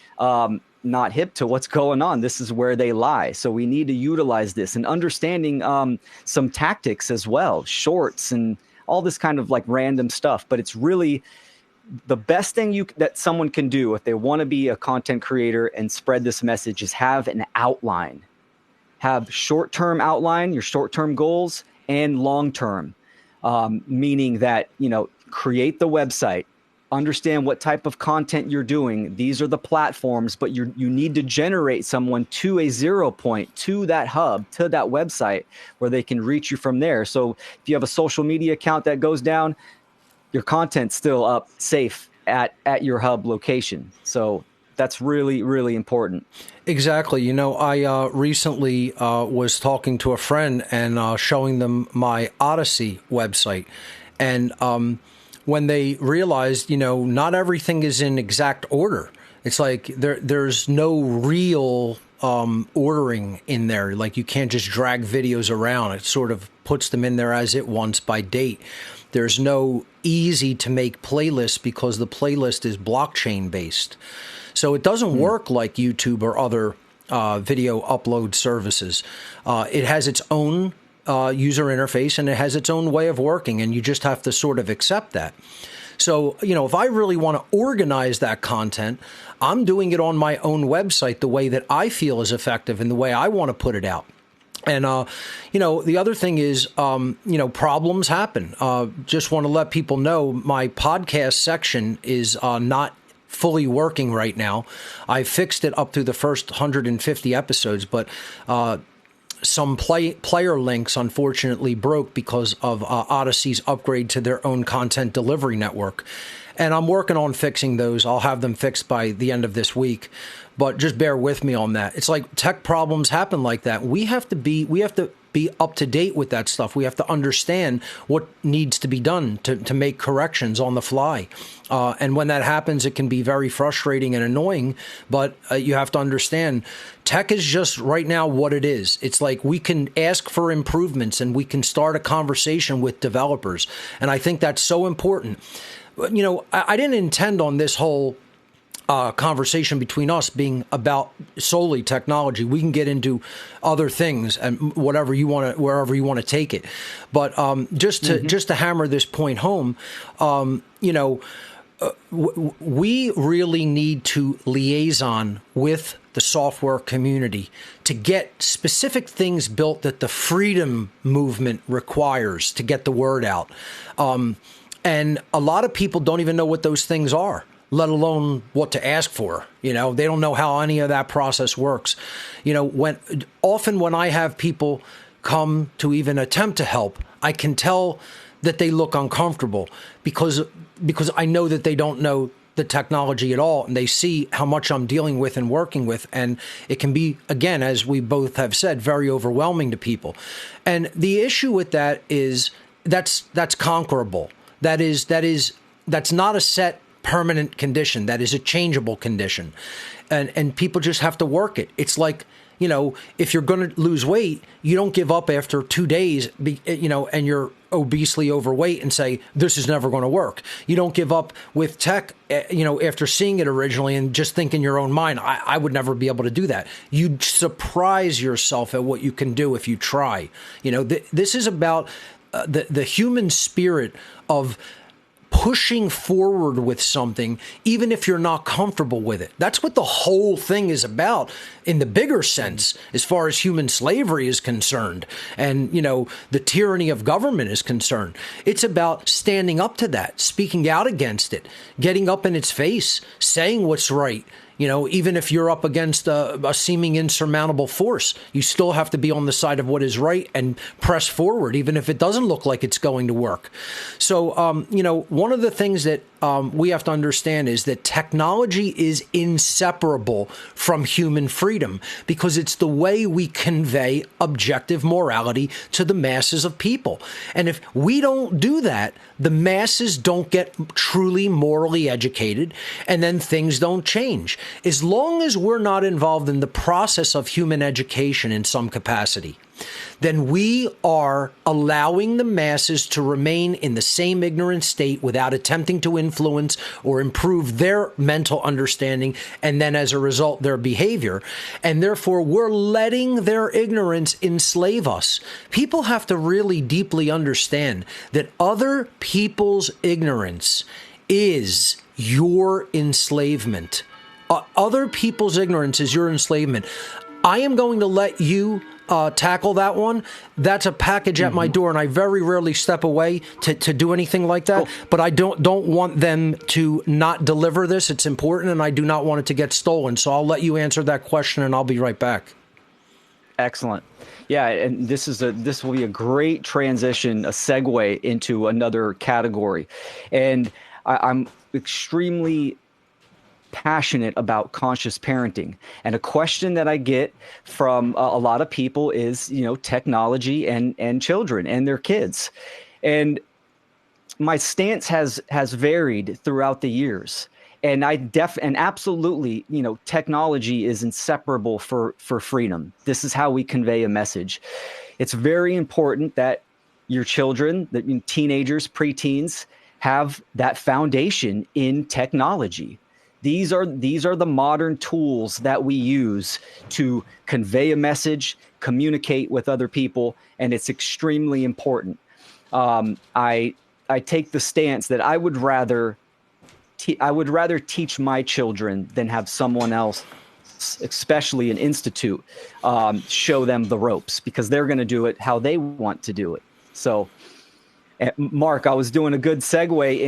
hip to what's going on, this is where they lie. So we need to utilize this and understanding some tactics as well, shorts and all this kind of like random stuff. But it's really the best thing that someone can do if they want to be a content creator and spread this message is have an outline. Have short-term outline, your short-term goals, and long-term, meaning that, create the website, understand what type of content you're doing. These are the platforms, but you need to generate someone to a 0 point, to that hub, to that website where they can reach you from there. So if you have a social media account that goes down, your content's still up safe at your hub location. So that's really, really important. Exactly. I recently was talking to a friend and showing them my Odyssey website. And when they realized, not everything is in exact order. It's like there's no real ordering in there. Like you can't just drag videos around. It sort of puts them in there as it wants by date. There's no easy to make playlist because the playlist is blockchain based. So it doesn't work like YouTube or other video upload services. It has its own user interface and it has its own way of working, and you just have to sort of accept that. So, if I really want to organize that content, I'm doing it on my own website the way that I feel is effective and the way I want to put it out. And, the other thing is, problems happen. Just want to let people know my podcast section is not fully working right now. I fixed it up through the first 150 episodes, but some player links unfortunately broke because of Odyssey's upgrade to their own content delivery network. And I'm working on fixing those. I'll have them fixed by the end of this week. But just bear with me on that. It's like tech problems happen like that. We have to be up to date with that stuff. We have to understand what needs to be done to make corrections on the fly. And when that happens, it can be very frustrating and annoying. But you have to understand, tech is just right now what it is. It's like we can ask for improvements and we can start a conversation with developers. And I think that's so important. I didn't intend on this whole conversation between us being about solely technology. We can get into other things and wherever you want to take it. But just to hammer this point home, we really need to liaison with the software community to get specific things built that the freedom movement requires to get the word out. And a lot of people don't even know what those things are, let alone what to ask for. They don't know how any of that process works. When I have people come to even attempt to help, I can tell that they look uncomfortable because I know that they don't know the technology at all, and they see how much I'm dealing with and working with, and it can be, again, as we both have said, very overwhelming to people. And the issue with that is that's conquerable. That's not a set permanent condition. That is a changeable condition. And people just have to work it. It's like, if you're going to lose weight, you don't give up after 2 days, and you're obesely overweight and say, this is never going to work. You don't give up with tech, after seeing it originally and just think in your own mind, I would never be able to do that. You'd surprise yourself at what you can do if you try. This is about the human spirit of pushing forward with something, even if you're not comfortable with it. That's what the whole thing is about in the bigger sense, as far as human slavery is concerned and, the tyranny of government is concerned. It's about standing up to that, speaking out against it, getting up in its face, saying what's right. Even if you're up against a seeming insurmountable force, you still have to be on the side of what is right and press forward, even if it doesn't look like it's going to work. So, one of the things that we have to understand is that technology is inseparable from human freedom because it's the way we convey objective morality to the masses of people. And if we don't do that, the masses don't get truly morally educated, and then things don't change. As long as we're not involved in the process of human education in some capacity, then we are allowing the masses to remain in the same ignorant state without attempting to influence or improve their mental understanding, and then as a result, their behavior. And therefore, we're letting their ignorance enslave us. People have to really deeply understand that other people's ignorance is your enslavement. Other people's ignorance is your enslavement. I am going to let you tackle that one. That's a package at my door, and I very rarely step away to do anything like that. Cool. But I don't want them to not deliver this. It's important, and I do not want it to get stolen. So I'll let you answer that question, and I'll be right back. Excellent. Yeah, and this will be a great transition, a segue into another category. And I'm extremely passionate about conscious parenting. And a question that I get from a lot of people is, technology and children and their kids. And my stance has varied throughout the years. And absolutely, technology is inseparable for freedom. This is how we convey a message. It's very important that your children, that teenagers, preteens, have that foundation in technology. These are the modern tools that we use to convey a message, communicate with other people, and it's extremely important. I take the stance that I would rather teach my children than have someone else, especially an institute, show them the ropes, because they're going to do it how they want to do it. So, Mark, I was doing a good segue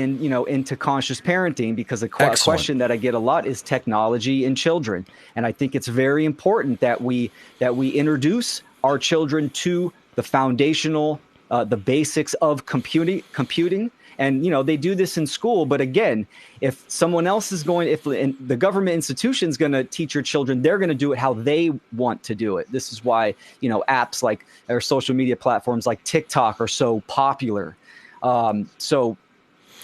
into conscious parenting, because a question that I get a lot is technology and children. And I think it's very important that we introduce our children to the foundational, the basics of computing. And, they do this in school. But again, if someone else is if the government institution is going to teach your children, they're going to do it how they want to do it. This is why, apps like, or social media platforms like TikTok are so popular. So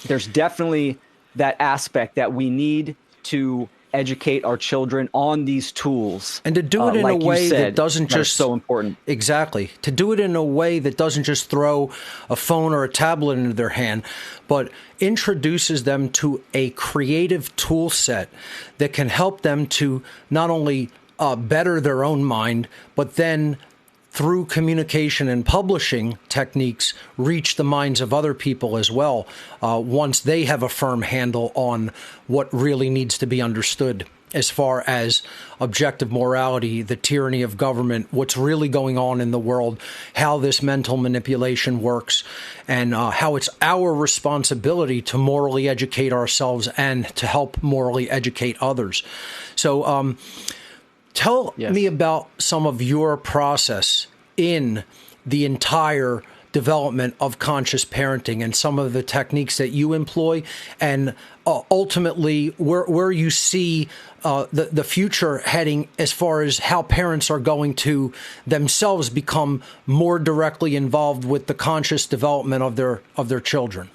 there's definitely that aspect that we need to educate our children on these tools. And to do it in a way that doesn't just... so important. Exactly. To do it in a way that doesn't just throw a phone or a tablet into their hand, but introduces them to a creative tool set that can help them to not only better their own mind, but then through communication and publishing techniques, reach the minds of other people as well, once they have a firm handle on what really needs to be understood as far as objective morality, the tyranny of government, what's really going on in the world, how this mental manipulation works, and how it's our responsibility to morally educate ourselves and to help morally educate others. So, tell me about some of your process in the entire development of conscious parenting and some of the techniques that you employ, and ultimately where you see the future heading as far as how parents are going to themselves become more directly involved with the conscious development of their children.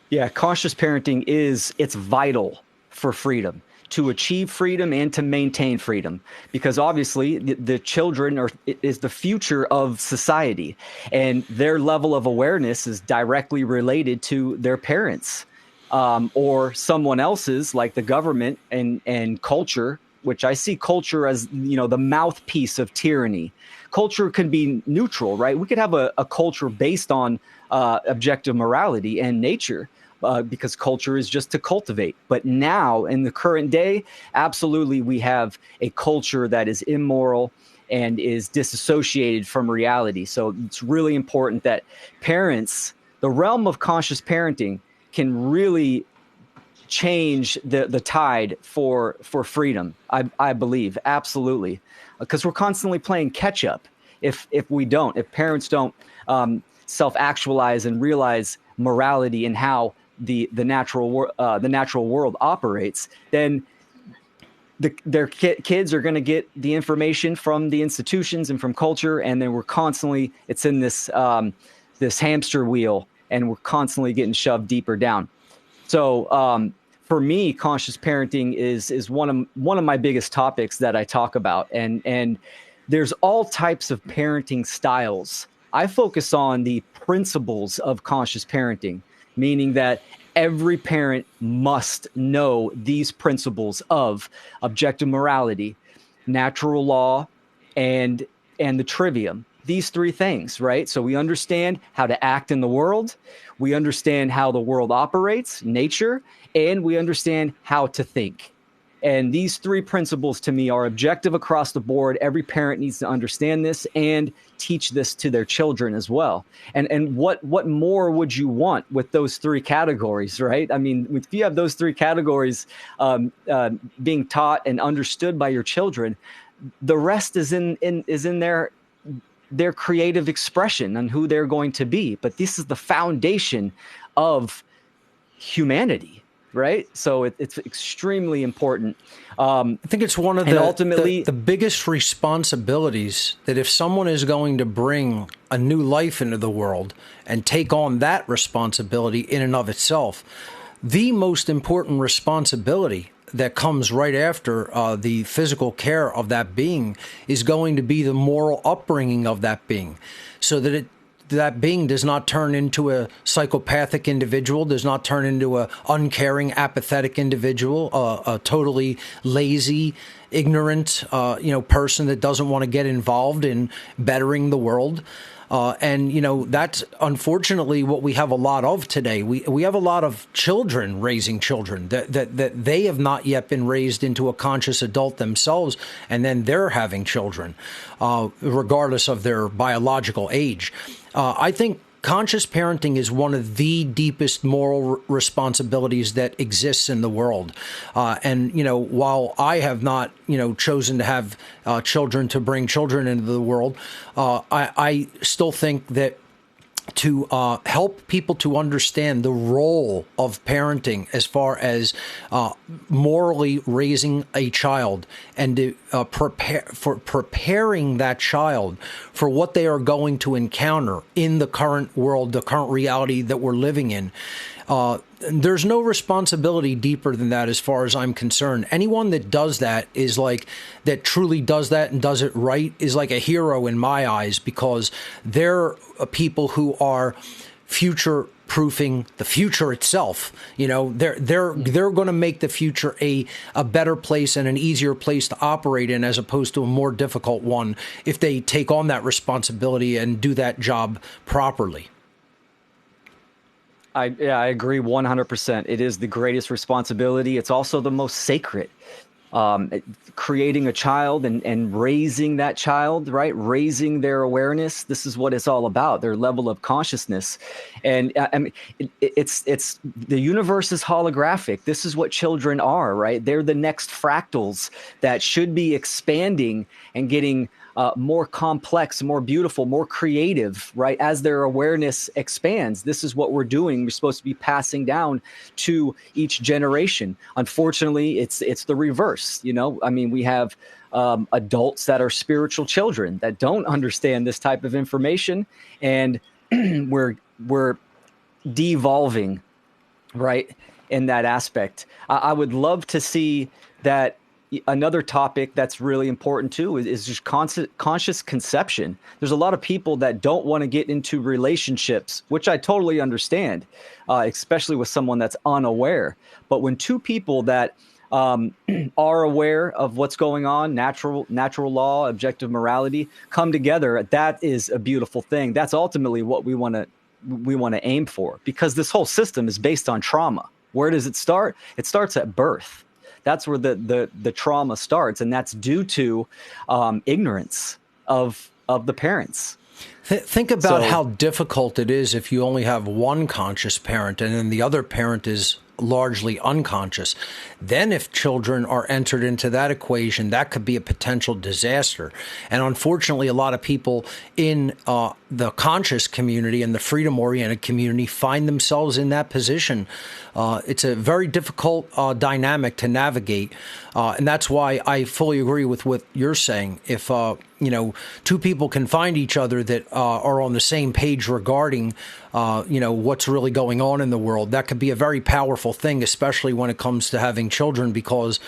Yeah, conscious parenting it's vital for freedom, to achieve freedom and to maintain freedom, because obviously the children is the future of society, and their level of awareness is directly related to their parents, or someone else's, like the government and culture, which I see culture as, the mouthpiece of tyranny. Culture can be neutral, right? We could have a culture based on objective morality and nature, because culture is just to cultivate. But now, in the current day, absolutely, we have a culture that is immoral and is disassociated from reality. So it's really important that parents, the realm of conscious parenting, can really change the tide for freedom, I believe, absolutely. Because we're constantly playing catch up if parents don't self-actualize and realize morality and how the natural world operates, then their kids are going to get the information from the institutions and from culture, and then it's in this hamster wheel, and we're constantly getting shoved deeper down. So for me, conscious parenting is one of my biggest topics that I talk about, and there's all types of parenting styles. I focus on the principles of conscious parenting, meaning that every parent must know these principles of objective morality, natural law, and the trivium. These three things, right? So we understand how to act in the world, we understand how the world operates, nature, and we understand how to think. And these three principles to me are objective across the board. Every parent needs to understand this and teach this to their children as well. And what more would you want with those three categories, right? I mean, if you have those three categories being taught and understood by your children, the rest is in their creative expression and who they're going to be. But this is the foundation of humanity. Right. So it's extremely important. I think it's one of the biggest responsibilities that if someone is going to bring a new life into the world and take on that responsibility in and of itself, the most important responsibility that comes right after the physical care of that being is going to be the moral upbringing of that being, so that that being does not turn into a psychopathic individual, does not turn into a uncaring, apathetic individual, a totally lazy, ignorant, person that doesn't want to get involved in bettering the world. And that's unfortunately what we have a lot of today. We have a lot of children raising children that they have not yet been raised into a conscious adult themselves, and then they're having children, regardless of their biological age. I think conscious parenting is one of the deepest moral responsibilities that exists in the world. And while I have not, chosen to have children to bring children into the world, I still think that to help people to understand the role of parenting as far as morally raising a child and to preparing that child for what they are going to encounter in the current world, the current reality that we're living in. There's no responsibility deeper than that as far as I'm concerned. Anyone that does that that truly does that and does it right is like a hero in my eyes, because they're people who are future proofing the future itself. They're going to make the future a better place and an easier place to operate in, as opposed to a more difficult one, if they take on that responsibility and do that job properly. I agree 100%. It is the greatest responsibility. It's also the most sacred. Creating a child and raising that child, right? Raising their awareness. This is what it's all about, their level of consciousness. And it's the universe is holographic. This is what children are, right? They're the next fractals that should be expanding and getting more complex, more beautiful, more creative, right? As their awareness expands, this is what we're doing. We're supposed to be passing down to each generation. Unfortunately, it's the reverse. We have adults that are spiritual children that don't understand this type of information, and we're devolving, right, in that aspect. I would love to see that. Another topic that's really important too is just conscious conception. There's a lot of people that don't want to get into relationships, which I totally understand, especially with someone that's unaware. But when two people that are aware of what's going on, natural law, objective morality, come together, that is a beautiful thing. That's ultimately what we want to aim for, because this whole system is based on trauma. Where does it start? It starts at birth. That's where the trauma starts, and that's due to ignorance of the parents. Think about how difficult it is if you only have one conscious parent and then the other parent is largely unconscious. Then if children are entered into that equation, that could be a potential disaster. And unfortunately, a lot of people in the conscious community and the freedom-oriented community find themselves in that position. It's a very difficult dynamic to navigate. And that's why I fully agree with what you're saying. If two people can find each other that are on the same page regarding, what's really going on in the world, that could be a very powerful thing, especially when it comes to having children, because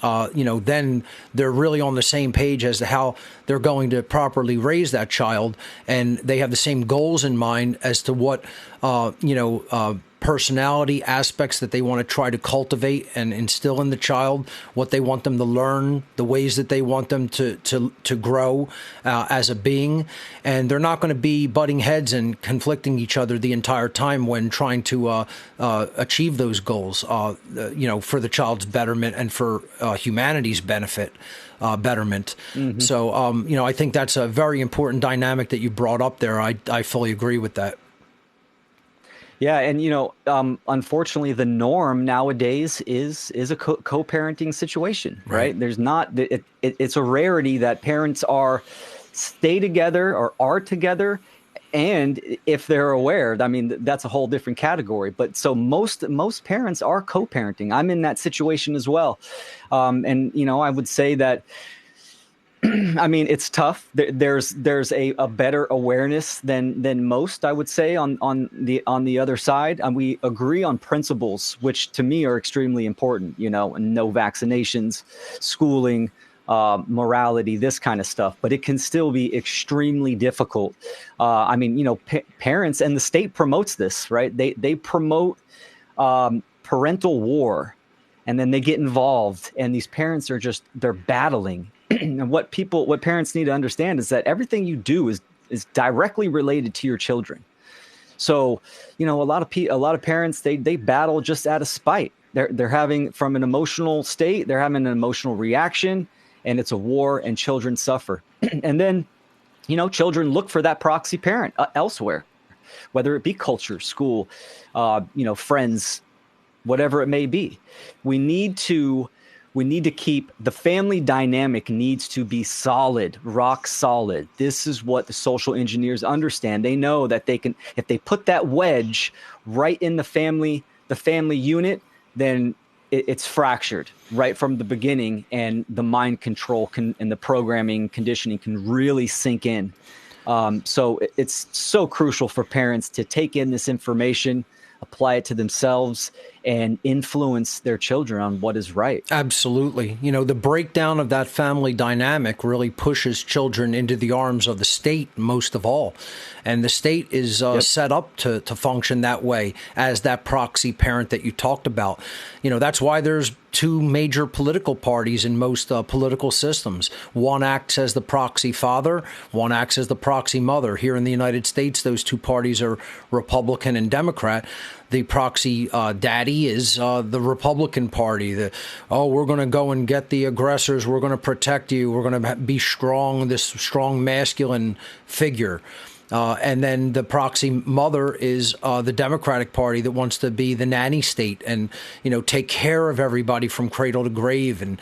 then they're really on the same page as to how they're going to properly raise that child, and they have the same goals in mind as to what personality aspects that they want to try to cultivate and instill in the child, what they want them to learn, the ways that they want them to grow as a being. And they're not going to be butting heads and conflicting each other the entire time when trying to achieve those goals, for the child's betterment and for humanity's betterment. Mm-hmm. So, I think that's a very important dynamic that you brought up there. I fully agree with that. Yeah, and unfortunately, the norm nowadays is a co-parenting situation, right? There's not it's a rarity that parents stay together or are together, and if they're aware, I mean, that's a whole different category. But so most parents are co-parenting. I'm in that situation as well, and I would say that. I mean, it's tough. There's a better awareness than most, I would say, on the other side. And we agree on principles, which to me are extremely important. No vaccinations, schooling, morality, this kind of stuff. But it can still be extremely difficult. Parents, and the state promotes this, right? They promote parental war, and then they get involved, and these parents they're battling. And what parents need to understand is that everything you do is directly related to your children. So, a lot of parents, they battle just out of spite. They're having, from an emotional state, they're having an emotional reaction, and it's a war, and children suffer. And then, children look for that proxy parent elsewhere, whether it be culture, school, friends, whatever it may be. We need to keep the family dynamic needs to be solid, rock solid. This is what the social engineers understand. They know that they can, if they put that wedge right in the family unit, then it's fractured right from the beginning, and the mind control and the programming conditioning can really sink in. So it's so crucial for parents to take in this information, apply it to themselves, and influence their children on what is right. Absolutely. The breakdown of that family dynamic really pushes children into the arms of the state most of all. And the state is set up to function that way, as that proxy parent that you talked about. That's why there's two major political parties in most political systems. One acts as the proxy father, one acts as the proxy mother. Here in the United States, those two parties are Republican and Democrat. The proxy daddy is the Republican Party. We're going to go and get the aggressors. We're going to protect you. We're going to be strong, this strong masculine figure. And then the proxy mother is the Democratic Party that wants to be the nanny state and, take care of everybody from cradle to grave, and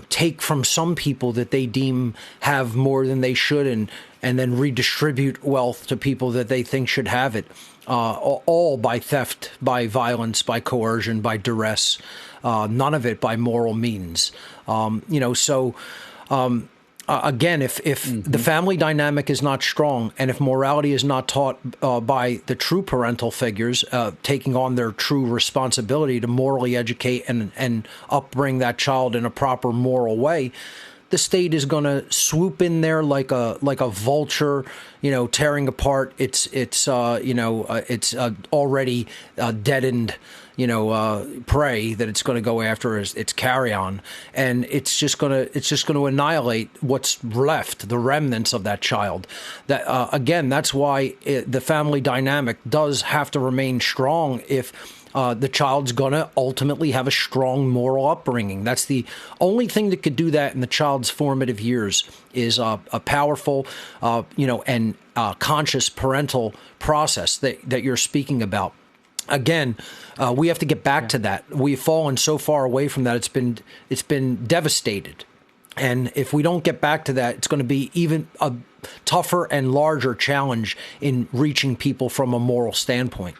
take from some people that they deem have more than they should, and then redistribute wealth to people that they think should have it. All by theft, by violence, by coercion, by duress, none of it by moral means. Again, if the family dynamic is not strong, and if morality is not taught by the true parental figures, taking on their true responsibility to morally educate and upbring that child in a proper moral way, the state is going to swoop in there like a vulture, tearing apart its already deadened, prey that it's going to go after as its carrion, and it's just going to annihilate what's left, the remnants of that child. That again, that's why the family dynamic does have to remain strong if the child's going to ultimately have a strong moral upbringing. That's the only thing that could do that in the child's formative years, is a powerful, and conscious parental process that you're speaking about. Again, we have to get back to that. We've fallen so far away from that. It's been devastated. And if we don't get back to that, it's going to be even a tougher and larger challenge in reaching people from a moral standpoint.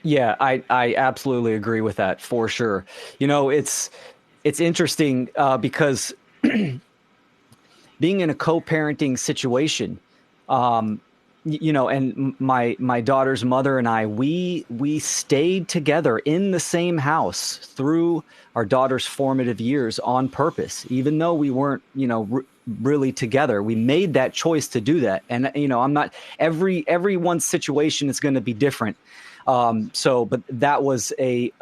Yeah, I absolutely agree with that, for sure. It's interesting because being in a co-parenting situation, and my daughter's mother and I, we stayed together in the same house through our daughter's formative years on purpose, even though we weren't, really together. We made that choice to do that. And, I'm not, everyone's situation is going to be different. But that was a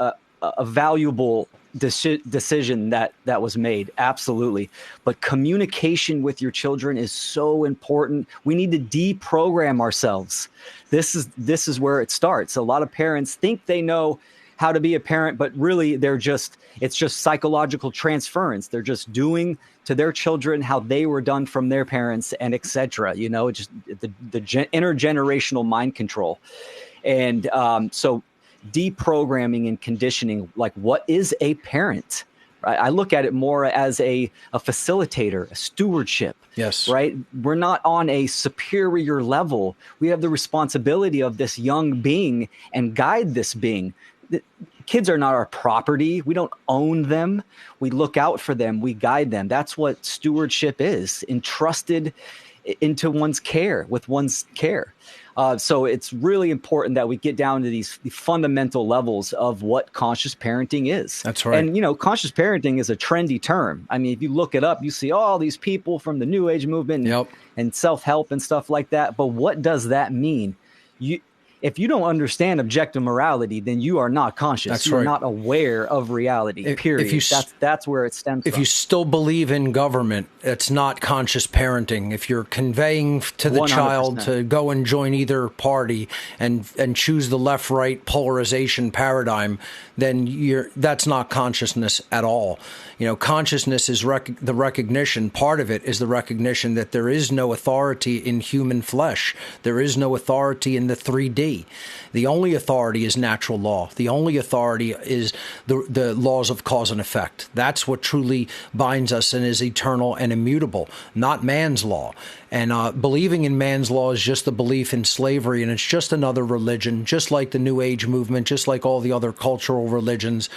valuable decision that was made. Absolutely. But communication with your children is so important. We need to deprogram ourselves. This is where it starts. A lot of parents think they know how to be a parent, but really it's just psychological transference. They're just doing to their children how they were done from their parents, and etc. Just the intergenerational mind control. And so deprogramming and conditioning, like, what is a parent? Right? I look at it more as a facilitator, a stewardship. Yes. Right? We're not on a superior level. We have the responsibility of this young being and guide this being. The kids are not our property. We don't own them. We look out for them. We guide them. That's what stewardship is, entrusted into one's care, with one's care. So it's really important that we get down to the fundamental levels of what conscious parenting is. That's right. And, conscious parenting is a trendy term. I mean, if you look it up, you see all these people from the New Age movement and self-help and stuff like that. But what does that mean? If you don't understand objective morality, then you are not conscious. That's You're right. not aware of reality, period. That's where it stems from. If you still believe in government, it's not conscious parenting. If you're conveying to the 100%. Child to go and join either party and choose the left-right polarization paradigm, then that's not consciousness at all. Consciousness is the recognition. Part of it is the recognition that there is no authority in human flesh. There is no authority in the 3D. The only authority is natural law. The only authority is the laws of cause and effect. That's what truly binds us and is eternal and immutable, not man's law. And believing in man's law is just the belief in slavery, and it's just another religion, just like the New Age movement, just like all the other cultural religions.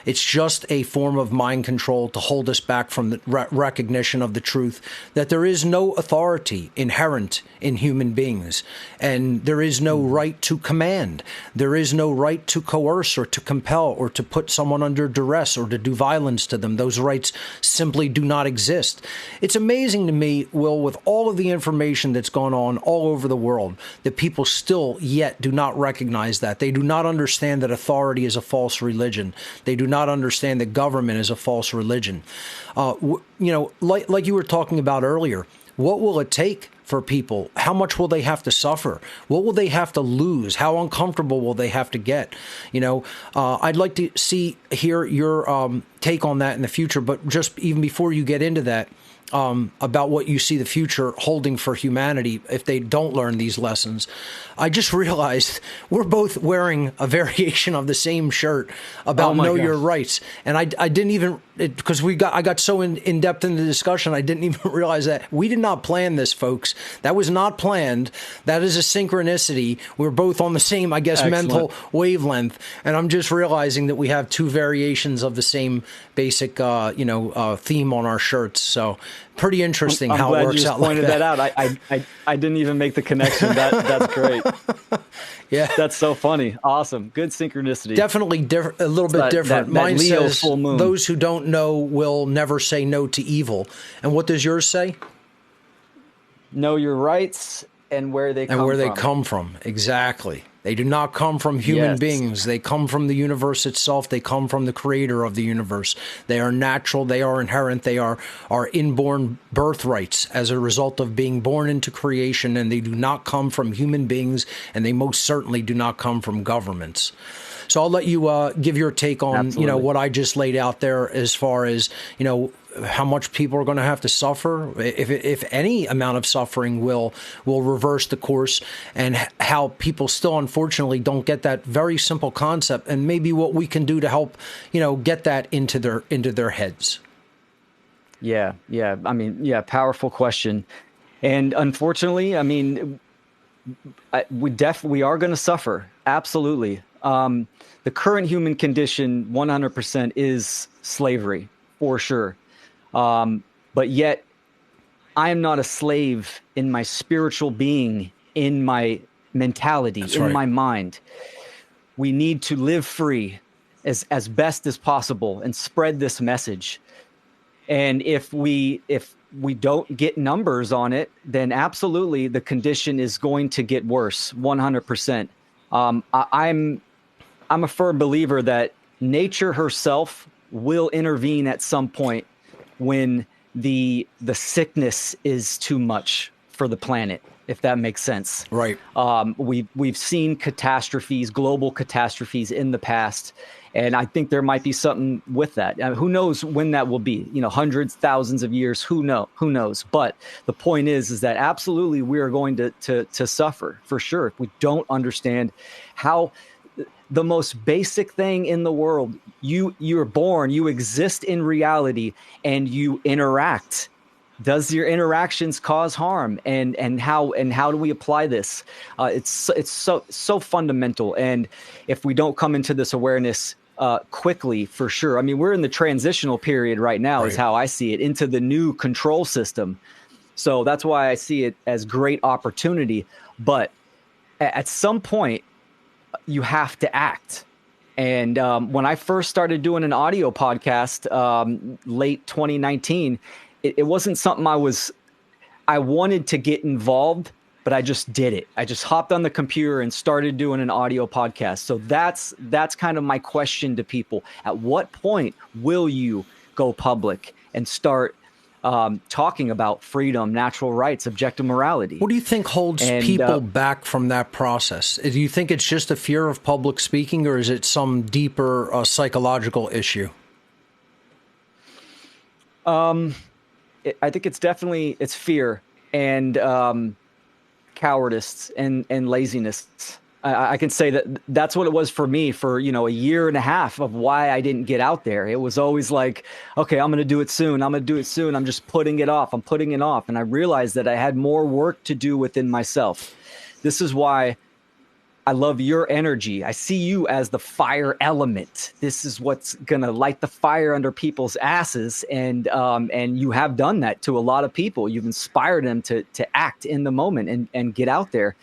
It's just a form of mind control to hold us back from the recognition of the truth that there is no authority inherent in human beings, and there is no right to command. There is no right to coerce or to compel or to put someone under duress or to do violence to them. Those rights simply do not exist. It's amazing to me, Will, with all of the information that's gone on all over the world, that people still yet do not recognize that. They do not understand that authority is a false religion. They do not understand that government is a false religion. Like you were talking about earlier, what will it take for people? How much will they have to suffer? What will they have to lose? How uncomfortable will they have to get? I'd like to hear your take on that in the future. But just even before you get into that, about what you see the future holding for humanity if they don't learn these lessons, I just realized we're both wearing a variation of the same shirt about know your rights. And I didn't even, because I got so in depth in the discussion, I didn't even realize that. We did not plan this, folks. That was not planned. That is a synchronicity. We're both on the same, I guess, Excellent. mental wavelength. And I'm just realizing that we have two variations of the same basic, theme on our shirts. So pretty interesting how it works out like that. I'm glad you just pointed that out. I didn't even make the connection. That's great. Yeah, that's so funny. Awesome. Good synchronicity. Definitely a little bit different. Mine Leo says, full moon. Those who don't know will never say no to evil. And what does yours say? Know your rights and where they come from. And where they come from. Exactly. They do not come from human beings. They come from the universe itself. They come from the creator of the universe. They are natural. They are inherent. They are inborn birthrights as a result of being born into creation, and they do not come from human beings, and they most certainly do not come from governments. So I'll let you give your take on, what I just laid out there as far as, how much people are going to have to suffer, if any amount of suffering will reverse the course, and how people still, unfortunately, don't get that very simple concept, and maybe what we can do to help, get that into their heads. Yeah. Powerful question. And unfortunately, we are going to suffer. Absolutely. The current human condition, 100%, is slavery, for sure. But yet, I am not a slave in my spiritual being in my mentality, my mind. We need to live free as best as possible and spread this message. And if we don't get numbers on it, then absolutely the condition is going to get worse, 100%. I'm a firm believer that nature herself will intervene at some point when the sickness is too much for the planet, if that makes sense. Right. We've seen catastrophes, global catastrophes in the past, and I think there might be something with that. Who knows when that will be? Hundreds, thousands of years. Who knows? But the point is that absolutely we are going to suffer for sure if we don't understand how. The most basic thing in the world, you're born, you exist in reality, and you interact. Does your interactions cause harm? And how do we apply this? It's so fundamental. And if we don't come into this awareness quickly, for sure. I mean, we're in the transitional period right now, is how I see it, into the new control system. So that's why I see it as great opportunity. But at some point, you have to act. And when I first started doing an audio podcast, late 2019, it wasn't something I wanted to get involved, but I just did it. I just hopped on the computer and started doing an audio podcast. So that's kind of my question to people. At what point will you go public and start talking about freedom, natural rights, objective morality? What do you think holds people back from that process? Do you think it's just a fear of public speaking, or is it some deeper psychological issue? I think it's fear and cowardice and laziness. I can say that's what it was for me for, a year and a half of why I didn't get out there. It was always like, okay, I'm going to do it soon. I'm just putting it off. And I realized that I had more work to do within myself. This is why I love your energy. I see you as the fire element. This is what's going to light the fire under people's asses. And you have done that to a lot of people. You've inspired them to act in the moment and get out there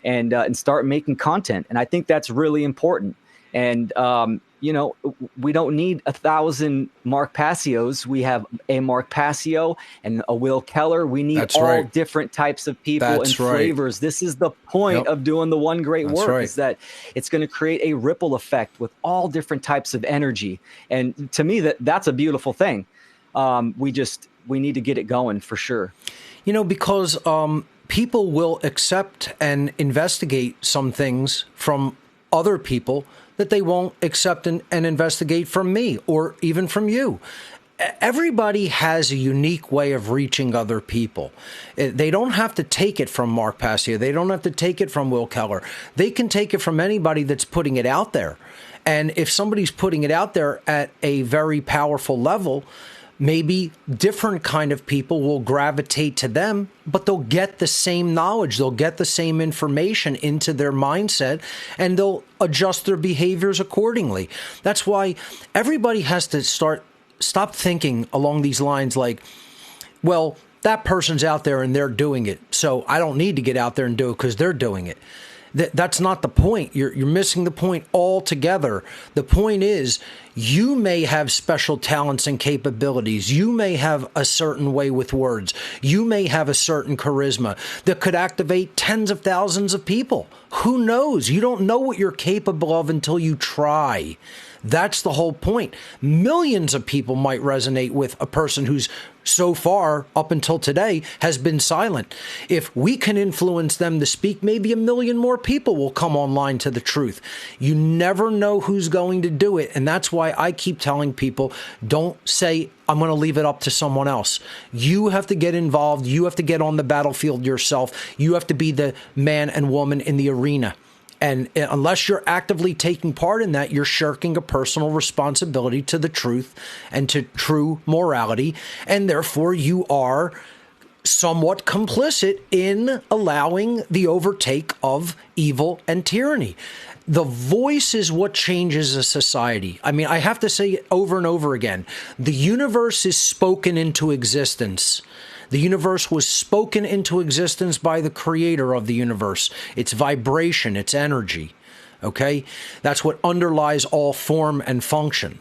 and start making content. And I think that's really important. And, we don't need 1,000 Mark Passios. We have a Mark Passio and a Will Keller. We need different types of people and flavors. This is the point of doing the one great work, is that it's going to create a ripple effect with all different types of energy. And to me, that's a beautiful thing. We need to get it going for sure. Because people will accept and investigate some things from other people that they won't accept and investigate from me or even from you. Everybody has a unique way of reaching other people. They don't have to take it from Mark Passio. They don't have to take it from Will Keller. They can take it from anybody that's putting it out there. And if somebody's putting it out there at a very powerful level, maybe different kind of people will gravitate to them, but they'll get the same knowledge. They'll get the same information into their mindset, and they'll adjust their behaviors accordingly. That's why everybody has to stop thinking along these lines like, well, that person's out there and they're doing it, so I don't need to get out there and do it because they're doing it. That's not the point. You're missing the point altogether. The point is, you may have special talents and capabilities. You may have a certain way with words. You may have a certain charisma that could activate tens of thousands of people. Who knows? You don't know what you're capable of until you try. That's the whole point. Millions of people might resonate with a person who's so far, up until today, has been silent. If we can influence them to speak, maybe 1 million more people will come online to the truth. You never know who's going to do it. And that's why I keep telling people, don't say, I'm going to leave it up to someone else. You have to get involved. You have to get on the battlefield yourself. You have to be the man and woman in the arena. And unless you're actively taking part in that, you're shirking a personal responsibility to the truth and to true morality. And therefore, you are somewhat complicit in allowing the overtake of evil and tyranny. The voice is what changes a society. I mean, I have to say it over and over again. The universe is spoken into existence. The universe was spoken into existence by the creator of the universe. It's vibration, it's energy. Okay? That's what underlies all form and function.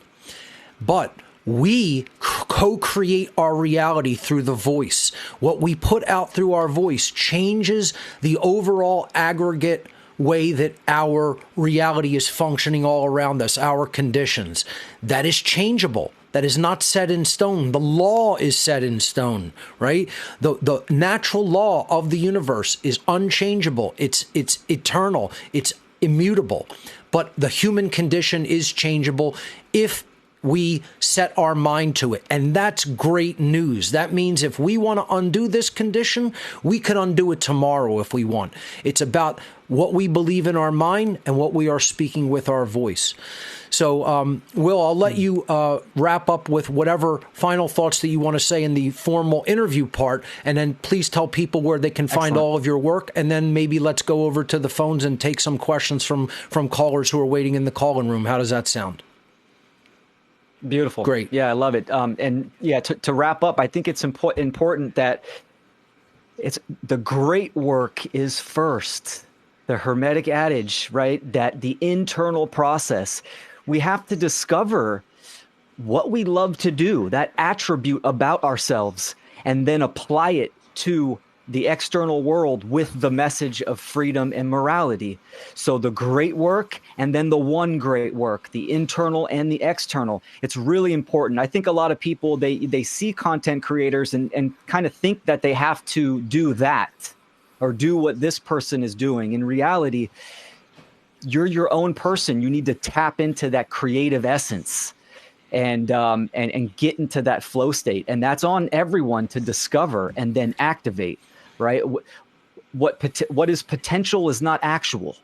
But we co-create our reality through the voice. What we put out through our voice changes the overall aggregate way that our reality is functioning all around us, our conditions. That is changeable. That is not set in stone. The law is set in stone, right? The natural law of the universe is unchangeable. It's eternal. It's immutable. But the human condition is changeable if we set our mind to it. And that's great news. That means if we want to undo this condition, we can undo it tomorrow if we want. It's about what we believe in our mind and what we are speaking with our voice. So, Will, I'll let you wrap up with whatever final thoughts that you want to say in the formal interview part, and then please tell people where they can find all of your work, and then maybe let's go over to the phones and take some questions from callers who are waiting in the call-in room. How does that sound? Beautiful. Great. Yeah, I love it. And yeah, to wrap up, I think it's important that it's the great work is first. The Hermetic adage, right? That the internal process, we have to discover what we love to do, that attribute about ourselves, and then apply it to the external world with the message of freedom and morality. So the great work and then the one great work, the internal and the external. It's really important. I think a lot of people, they see content creators and kind of think that they have to do that or do what this person is doing. In reality, you're your own person. You need to tap into that creative essence and get into that flow state. And that's on everyone to discover and then activate. Right? What is potential is not actual.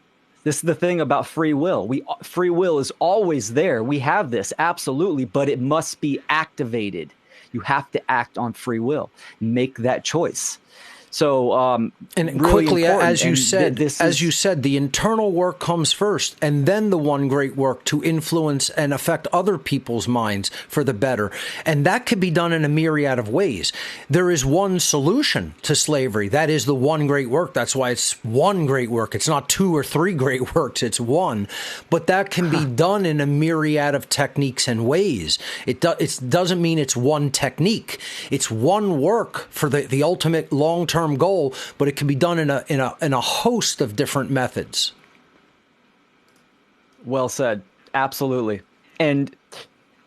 This is the thing about free will. Free will is always there. We have this, absolutely, but it must be activated. You have to act on free will. Make that choice. So, and really quickly, important. as you said, the internal work comes first, and then the one great work to influence and affect other people's minds for the better. And that could be done in a myriad of ways. There is one solution to slavery. That is the one great work. That's why it's one great work. It's not two or three great works. It's one. But that can be done in a myriad of techniques and ways. It doesn't mean it's one technique. It's one work for the ultimate long-term goal, but it can be done in a host of different methods. Well said. Absolutely. And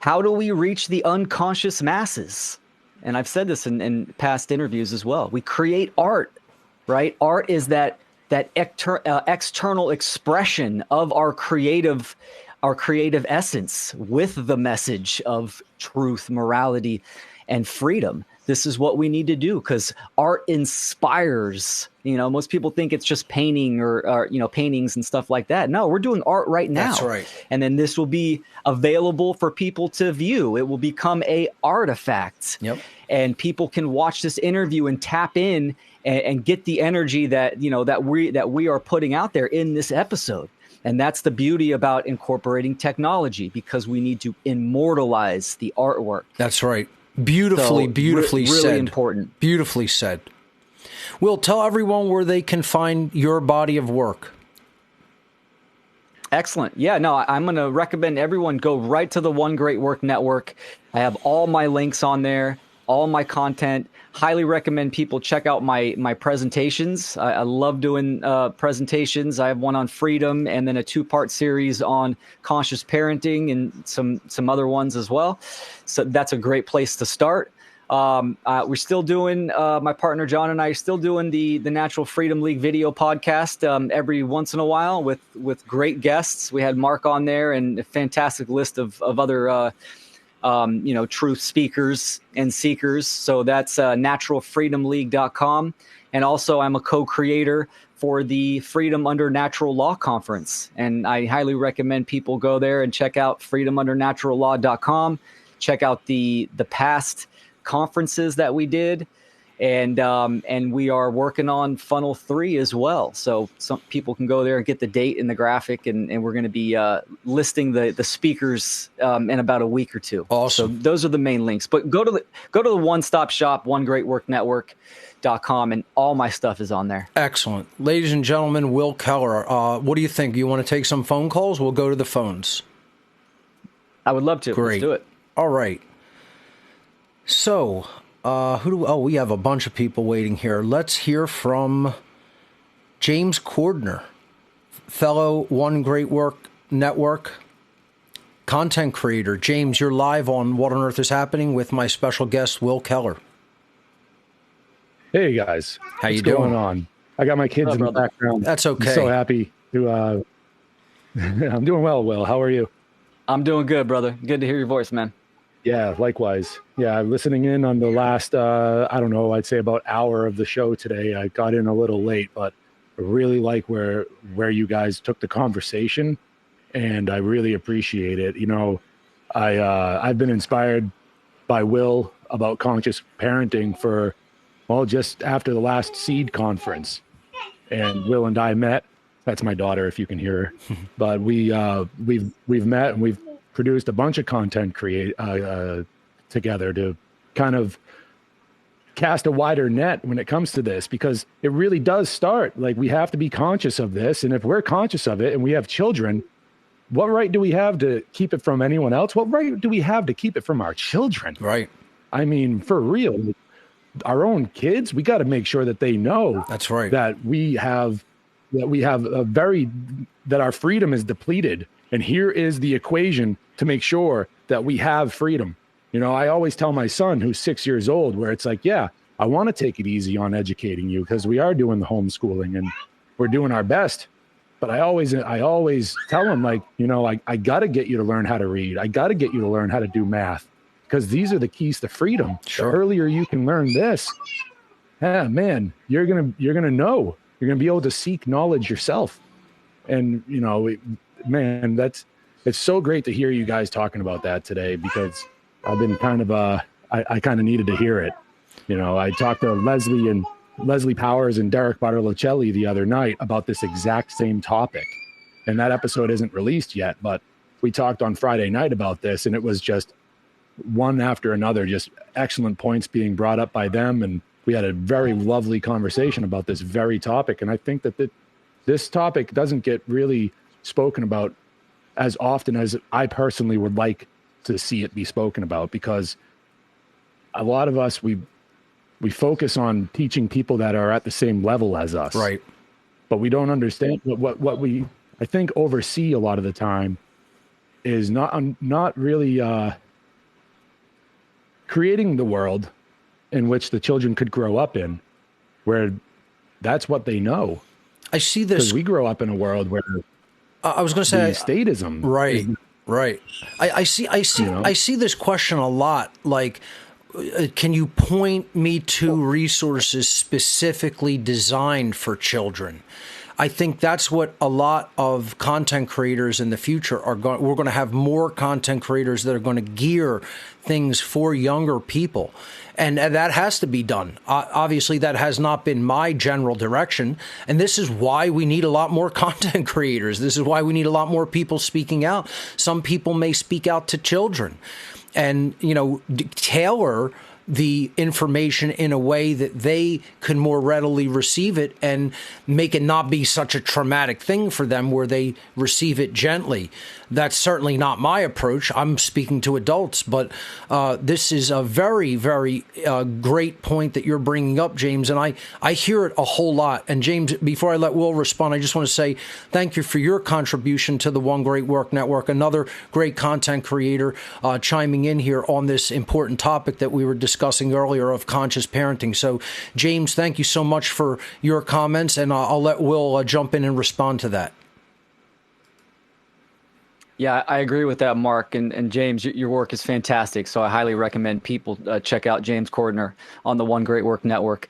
how do we reach the unconscious masses? And I've said this in past interviews as well. We create art, right? Art is that external expression of our creative essence with the message of truth, morality, and freedom. This is what we need to do because art inspires. Most people think it's just painting or paintings and stuff like that. No, we're doing art right now. That's right. And then this will be available for people to view. It will become a artifact. Yep. And people can watch this interview and tap in and get the energy that we are putting out there in this episode. And that's the beauty about incorporating technology because we need to immortalize the artwork. That's right. Beautifully really said. Really important. Beautifully said. Will, tell everyone where they can find your body of work. Excellent. Yeah, no, I'm going to recommend everyone go right to the One Great Work Network. I have all my links on there, all my content. Highly recommend people check out my presentations. I love doing presentations. I have one on freedom and then a 2-part series on conscious parenting and some other ones as well. So that's a great place to start. We're still doing, my partner John and I are still doing the Natural Freedom League video podcast every once in a while with great guests. We had Mark on there and a fantastic list of other truth speakers and seekers. So that's naturalfreedomleague.com. And also I'm a co-creator for the Freedom Under Natural Law Conference. And I highly recommend people go there and check out freedomundernaturallaw.com. Check out the past conferences that we did. And we are working on Funnel 3 as well. So some people can go there and get the date and the graphic, and we're going to be listing the speakers in about a week or two. Awesome. So those are the main links. But go to the one-stop shop, onegreatworknetwork.com, and all my stuff is on there. Excellent. Ladies and gentlemen, Will Keller, what do you think? You want to take some phone calls? We'll go to the phones. I would love to. Great. Let's do it. All right. So, we have a bunch of people waiting here. Let's hear from James Cordner, fellow One Great Work Network content creator. James, you're live on What on Earth is Happening with my special guest, Will Keller. Hey guys, How you what's doing? going on? I got my kids in the background. That's okay. I'm so happy to. I'm doing well, Will. How are you? I'm doing good, brother. Good to hear your voice, man. Yeah, likewise. Yeah, listening in on the last, I'd say about hour of the show today. I got in a little late, but I really like where you guys took the conversation, and I really appreciate it. You know, I've been inspired by Will about conscious parenting for, just after the last Seed conference, and Will and I met. That's my daughter, if you can hear her. But we've met, and we've produced a bunch of content together to kind of cast a wider net when it comes to this, because it really does start, like, we have to be conscious of this. And if we're conscious of it and we have children, what right do we have to keep it from anyone else? What right do we have to keep it from our children? Right. I mean, for real, our own kids, we got to make sure that they know That's right. that that our freedom is depleted. And here is the equation to make sure that we have freedom. You know, I always tell my son, who's 6 years old, where it's like, yeah, I want to take it easy on educating you because we are doing the homeschooling and we're doing our best. But I always tell him, like, you know, I got to get you to learn how to read. I got to get you to learn how to do math, because these are the keys to freedom. Sure. The earlier you can learn this, man, you're gonna know. You're gonna be able to seek knowledge yourself. And you know, it's so great to hear you guys talking about that today, because I've been kind of I kind of needed to hear it. You know, I talked to Leslie Powers and Derek Bartolocelli the other night about this exact same topic, and that episode isn't released yet, but we talked on Friday night about this, and it was just one after another, just excellent points being brought up by them, and we had a very lovely conversation about this very topic. And I think that this topic doesn't get really spoken about as often as I personally would like to see it be spoken about, because a lot of us, we focus on teaching people that are at the same level as us. Right. But we don't understand what we, I think, oversee a lot of the time is not really creating the world in which the children could grow up in, where that's what they know. I see this. Because we grow up in a world where I was going to say statism. Right. Right. I see. You know? I see this question a lot. Like, can you point me to resources specifically designed for children? I think that's what a lot of content creators in the future are going. We're going to have more content creators that are going to gear things for younger people. And that has to be done. Obviously, that has not been my general direction. And this is why we need a lot more content creators. This is why we need a lot more people speaking out. Some people may speak out to children and, you know, tailor the information in a way that they can more readily receive it and make it not be such a traumatic thing for them where they receive it gently. That's certainly not my approach. I'm speaking to adults, but this is a very, very great point that you're bringing up, James, and I hear it a whole lot. And James, before I let Will respond, I just want to say thank you for your contribution to the One Great Work Network, another great content creator chiming in here on this important topic that we were discussing earlier of conscious parenting. So, James, thank you so much for your comments, and I'll let Will jump in and respond to that. Yeah, I agree with that, Mark. And James, your work is fantastic. So I highly recommend people check out James Cordner on the One Great Work Network.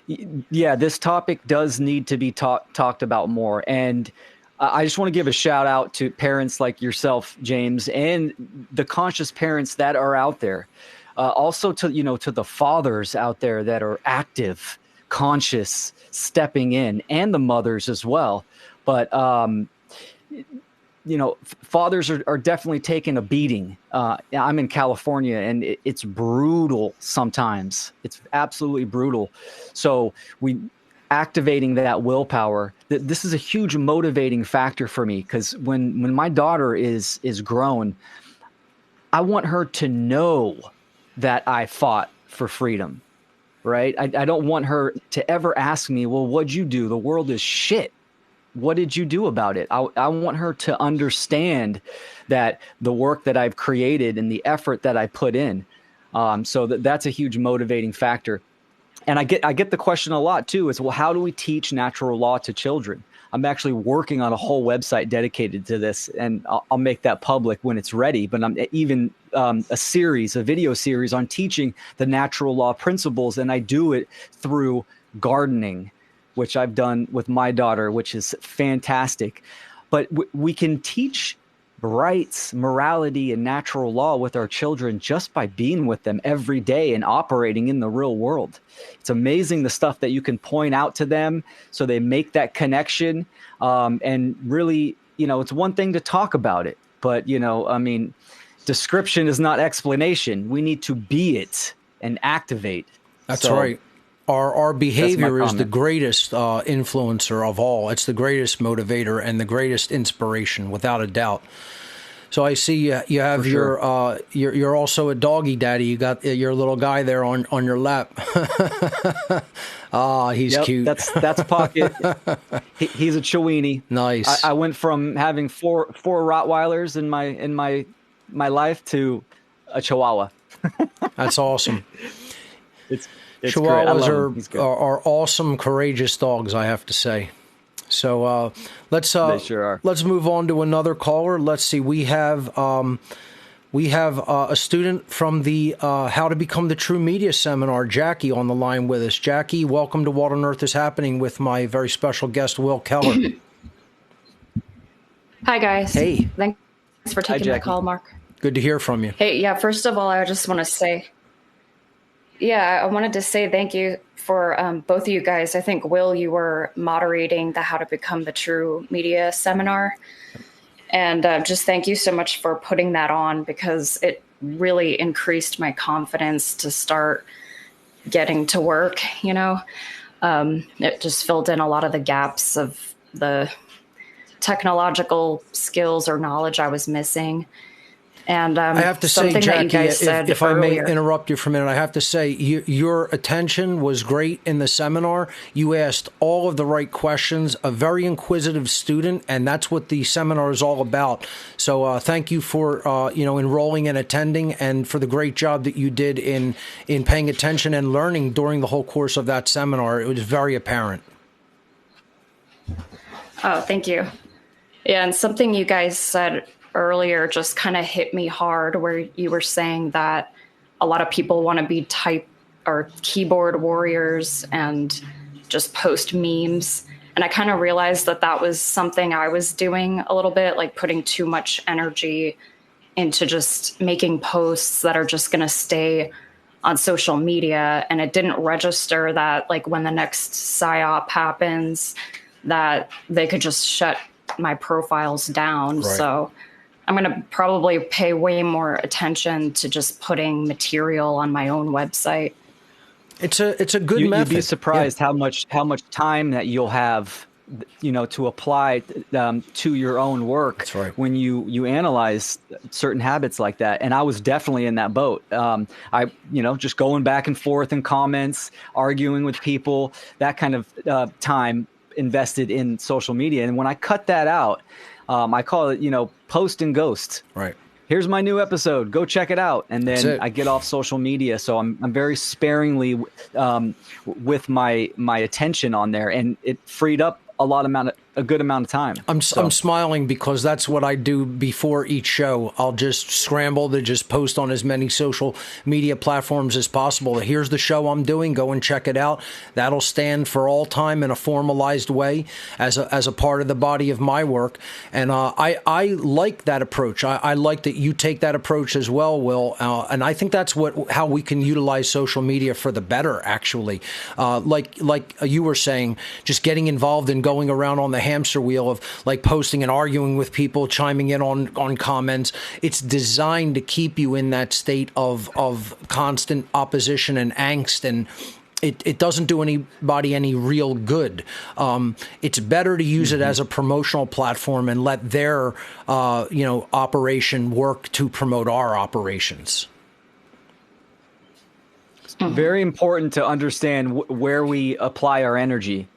Yeah, this topic does need to be talked about more. And I just want to give a shout out to parents like yourself, James, and the conscious parents that are out there. Also to the fathers out there that are active, conscious, stepping in, and the mothers as well. But fathers are definitely taking a beating. I'm in California, and it's brutal sometimes. It's absolutely brutal. So activating that willpower, this is a huge motivating factor for me, because when my daughter is grown, I want her to know that I fought for freedom, right? I don't want her to ever ask me, well, what'd you do? The world is shit. What did you do about it? I want her to understand that the work that I've created and the effort that I put in. So that's a huge motivating factor. And I get the question a lot too, is, well, how do we teach natural law to children? I'm actually working on a whole website dedicated to this, and I'll make that public when it's ready. But I'm even a video series on teaching the natural law principles, and I do it through gardening, which I've done with my daughter, which is fantastic. But we can teach rights, morality, and natural law with our children just by being with them every day and operating in the real world. It's amazing the stuff that you can point out to them so they make that connection. And really, it's one thing to talk about it, but, description is not explanation. We need to be it and activate. That's right. Our behavior is the greatest influencer of all. It's the greatest motivator and the greatest inspiration, without a doubt. So I see you have you're also a doggy daddy. You got your little guy there on your lap. He's cute. That's Pocket. He's a Chiweenie. Nice. I went from having four Rottweilers in my life to a Chihuahua. That's awesome. It's Chihuahuas are awesome, courageous dogs, I have to say. So let's they sure are. Let's move on to another caller. Let's see. We have a student from the How to Become the True Media seminar, Jackie, on the line with us. Jackie, welcome to What on Earth is Happening with my very special guest, Will Keller. Hi, guys. Hey. Thanks for taking my call, Mark. Good to hear from you. Hey, yeah, first of all, I just want to say, I wanted to say thank you for both of you guys. I think, Will, you were moderating the How to Become the True Media seminar. And just thank you so much for putting that on, because it really increased my confidence to start getting to work, It just filled in a lot of the gaps of the technological skills or knowledge I was missing. And I have to say, Jackie, if I may interrupt you for a minute, I have to say your attention was great in the seminar. You asked all of the right questions, a very inquisitive student, and that's what the seminar is all about. So thank you for enrolling and attending, and for the great job that you did in paying attention and learning during the whole course of that seminar. It was very apparent. Oh, thank you. Yeah, and something you guys said earlier just kind of hit me hard, where you were saying that a lot of people want to be type or keyboard warriors and just post memes. And I kind of realized that was something I was doing a little bit, like putting too much energy into just making posts that are just going to stay on social media. And it didn't register that, like, when the next PSYOP happens, that they could just shut my profiles down. Right. So I'm going to probably pay way more attention to just putting material on my own website. It's a good method. You'd be surprised how much time that you'll have, to apply to your own work. That's right. When you analyze certain habits like that. And I was definitely in that boat. Just going back and forth in comments, arguing with people, that kind of time invested in social media. And when I cut that out, I call it, post and ghost. Right. Here's my new episode. Go check it out. And then I get off social media. So I'm very sparingly with my attention on there. And it freed up a lot a good amount of time. I'm smiling because that's what I do before each show. I'll just scramble to just post on as many social media platforms as possible. Here's the show I'm doing. Go and check it out. That'll stand for all time in a formalized way as a part of the body of my work. And I like that approach. I like that you take that approach as well, Will. And I think that's how we can utilize social media for the better, actually. Like you were saying, just getting involved and going around on the hamster wheel of like posting and arguing with people, chiming in on comments. It's designed to keep you in that state of constant opposition and angst, and it doesn't do anybody any real good. It's better to use it as a promotional platform and let their operation work to promote our operations. Very important to understand where we apply our energy.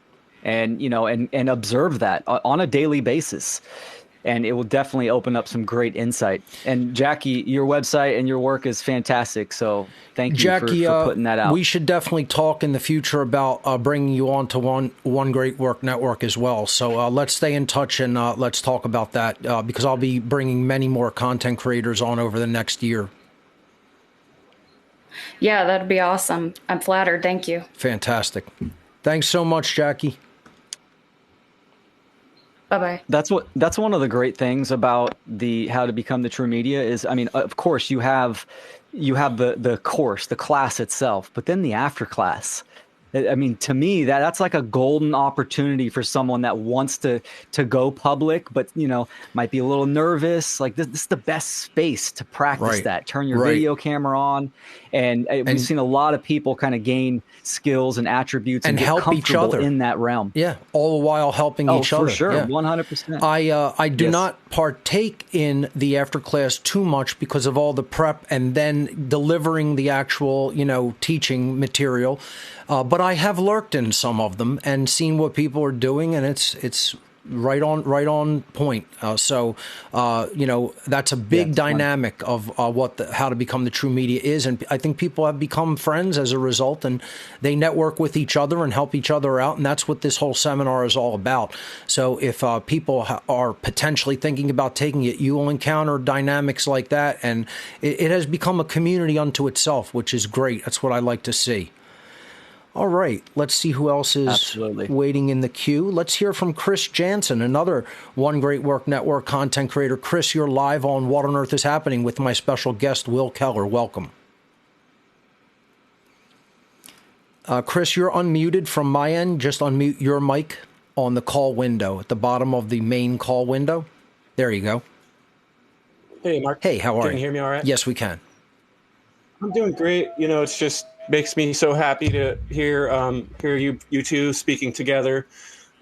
And, and observe that on a daily basis. And it will definitely open up some great insight. And Jackie, your website and your work is fantastic. So thank you, Jackie, for putting that out. We should definitely talk in the future about bringing you on to One Great Work Network as well. So let's stay in touch and let's talk about that because I'll be bringing many more content creators on over the next year. Yeah, that'd be awesome. I'm flattered. Thank you. Fantastic. Thanks so much, Jackie. Bye-bye. That's one of the great things about the How to Become the True Media is, I mean, of course you have the course, the class itself, but then the after class. I mean, to me, that's like a golden opportunity for someone that wants to go public, but, might be a little nervous. Like this is the best space to practice that. Turn your video camera on. And we've seen a lot of people kind of gain skills and attributes and get help each other in that realm. Yeah, all the while helping each other. For sure, yeah. 100%. I do not partake in the after class too much because of all the prep and then delivering the actual, teaching material. But I have lurked in some of them and seen what people are doing, and it's right on point. So that's a big dynamic of How to Become the True Media is, and I think people have become friends as a result, and they network with each other and help each other out, and that's what this whole seminar is all about. So if people are potentially thinking about taking it, you will encounter dynamics like that, and it has become a community unto itself, which is great. That's what I like to see. All right, let's see who else is waiting in the queue. Let's hear from Chris Jansen, another One Great Work Network content creator. Chris, you're live on What on Earth is Happening with my special guest, Will Keller. Welcome. Chris, you're unmuted from my end. Just unmute your mic on the call window at the bottom of the main call window. There you go. Hey, Mark. Hey, how are you? Can you hear me all right? Yes, we can. I'm doing great. It's just makes me so happy to hear you two speaking together,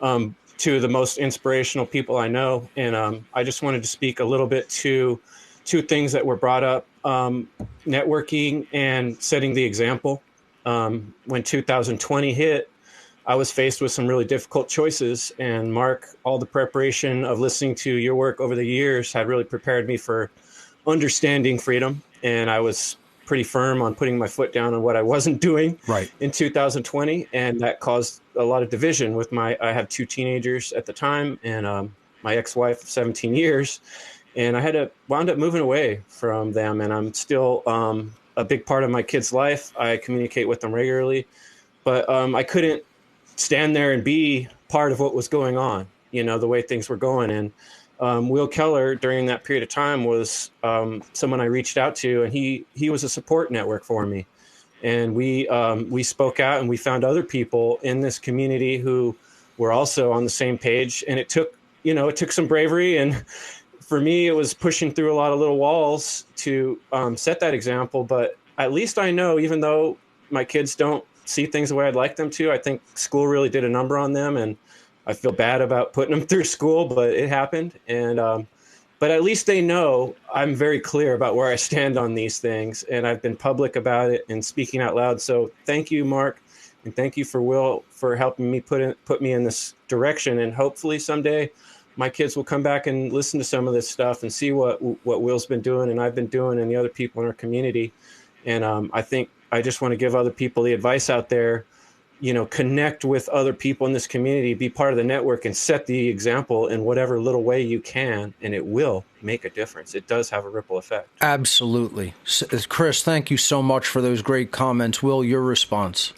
two of the most inspirational people I know. And I just wanted to speak a little bit to two things that were brought up, networking and setting the example. When 2020 hit, I was faced with some really difficult choices. And Mark, all the preparation of listening to your work over the years had really prepared me for understanding freedom. And I was pretty firm on putting my foot down on what I wasn't doing in 2020. And that caused a lot of division with I have two teenagers at the time and my ex-wife of 17 years. And I wound up moving away from them. And I'm still a big part of my kids' life. I communicate with them regularly, but I couldn't stand there and be part of what was going on, the way things were going. And Will Keller, during that period of time, was someone I reached out to, and he was a support network for me. And we spoke out, and we found other people in this community who were also on the same page. And it took some bravery. And for me, it was pushing through a lot of little walls to set that example. But at least I know, even though my kids don't see things the way I'd like them to, I think school really did a number on them. And I feel bad about putting them through school, but it happened. And but at least they know I'm very clear about where I stand on these things, and I've been public about it and speaking out loud. So thank you, Mark, and thank you for Will for helping me put me in this direction. And hopefully someday my kids will come back and listen to some of this stuff and see what Will's been doing and I've been doing and the other people in our community. And I think I just want to give other people the advice out there. connect with other people in this community, be part of the network, and set the example in whatever little way you can, and it will make a difference. It does have a ripple effect. Absolutely. Chris, thank you so much for those great comments. Will, your response?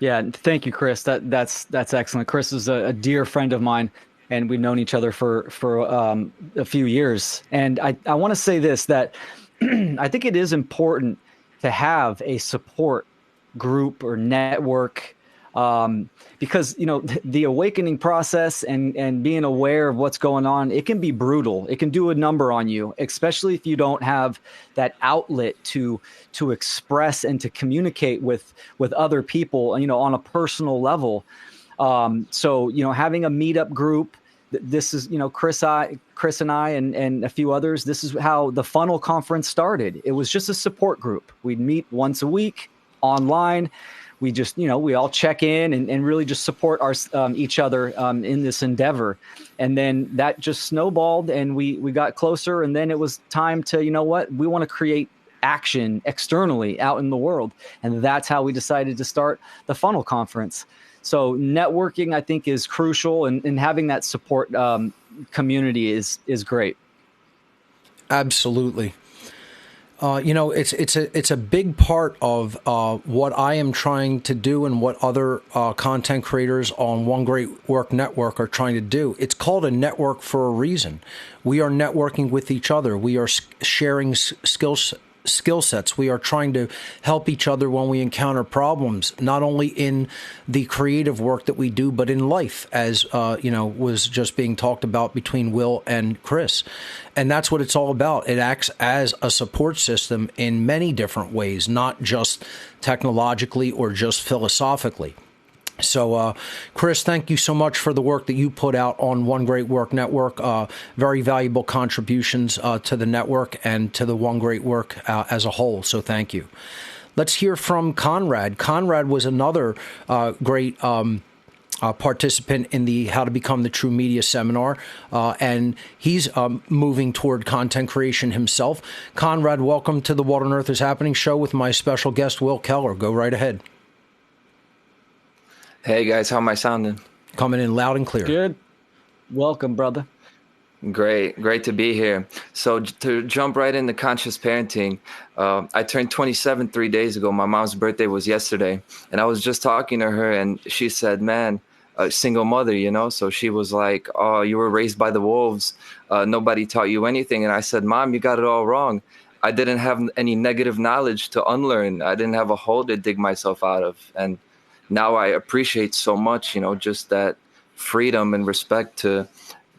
Yeah, thank you, Chris. That's excellent. Chris is a dear friend of mine, and we've known each other for a few years. And I want to say this, that I think it is important to have a support group or network, because the awakening process and being aware of what's going on, it can be brutal. It can do a number on you, especially if you don't have that outlet to express and to communicate with other people, on a personal level. So having a meetup group, this is, Chris and I and a few others, this is how the FUNL Conference started. It was just a support group. We'd meet once a week online. We just, we all check in and really just support each other in this endeavor. And then that just snowballed, and we got closer. And then it was time to, we want to create action externally out in the world. And that's how we decided to start the FUNL Conference. So networking, I think, is crucial, and having that support community is great. Absolutely. It's a big part of what I am trying to do and what other content creators on One Great Work Network are trying to do. It's called a network for a reason. We are networking with each other. We are sharing skill sets. We are trying to help each other when we encounter problems, not only in the creative work that we do, but in life, as was just being talked about between Will and Chris. And that's what it's all about. It acts as a support system in many different ways, not just technologically or just philosophically. So, Chris, thank you so much for the work that you put out on One Great Work Network. Very valuable contributions to the network and to the One Great Work as a whole. So thank you. Let's hear from Conrad. Conrad was another great participant in the How to Become the True Media seminar, and he's moving toward content creation himself. Conrad, welcome to the What on Earth is Happening show with my special guest, Will Keller. Go right ahead. Hey guys, how am I sounding? Coming in loud and clear. Good. Welcome, brother. Great to be here. So to jump right into conscious parenting, I turned 27 3 days ago. My mom's birthday was yesterday, and I was just talking to her, and she said, man, a single mother, so she was like, oh, you were raised by the wolves. Nobody taught you anything. And I said, Mom, you got it all wrong. I didn't have any negative knowledge to unlearn. I didn't have a hole to dig myself out of. And now I appreciate so much, just that freedom and respect to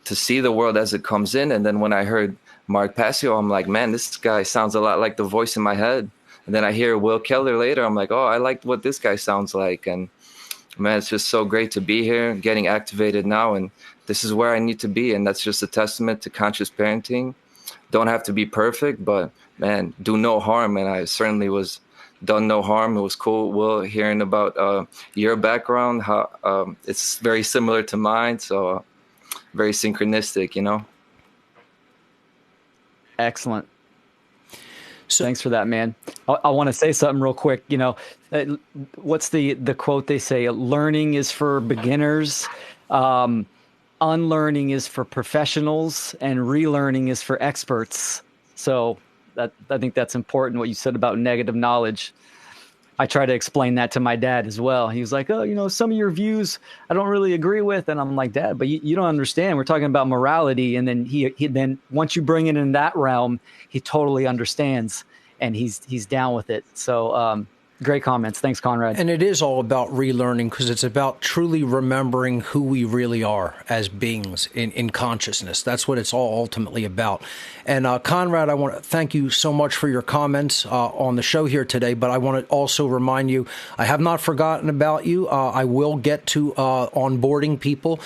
see the world as it comes in. And then when I heard Mark Passio, I'm like, man, this guy sounds a lot like the voice in my head. And then I hear Will Keller later. I'm like, oh, I like what this guy sounds like. And man, it's just so great to be here, getting activated now. And this is where I need to be. And that's just a testament to conscious parenting. Don't have to be perfect, but man, do no harm. And I certainly was done no harm. It was cool, Will, hearing about your background, how it's very similar to mine. So very synchronistic, Excellent. So, thanks for that, man. I want to say something real quick. What's the quote they say? Learning is for beginners. Unlearning is for professionals, and relearning is for experts. So I think that's important, what you said about negative knowledge. I try to explain that to my dad as well. He was like, oh, some of your views I don't really agree with. And I'm like, Dad, but you don't understand. We're talking about morality. And then he then once you bring it in that realm, he totally understands, and he's down with it. So great comments. Thanks, Conrad. And it is all about relearning, because it's about truly remembering who we really are as beings in consciousness. That's what it's all ultimately about. And Conrad, I want to thank you so much for your comments on the show here today. But I want to also remind you, I have not forgotten about you. I will get to onboarding people,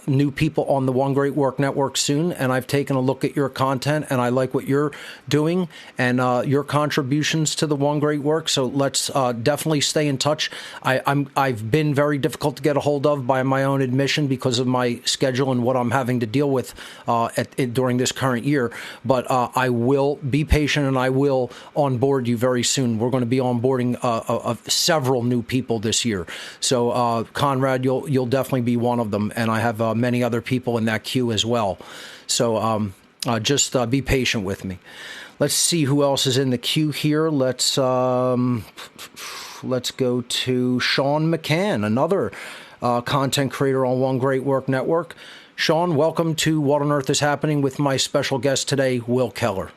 new people on the One Great Work Network soon. And I've taken a look at your content, and I like what you're doing and your contributions to the One Great Work. So let's let's definitely stay in touch. I've been very difficult to get a hold of by my own admission because of my schedule and what I'm having to deal with during this current year. But I will be patient, and I will onboard you very soon. We're going to be onboarding several new people this year. So Conrad, you'll definitely be one of them, and I have many other people in that queue as well. So just be patient with me. Let's see who else is in the queue here. Let's go to Sean McCann, another content creator on One Great Work Network. Sean, welcome to What on Earth is Happening with my special guest today, Will Keller.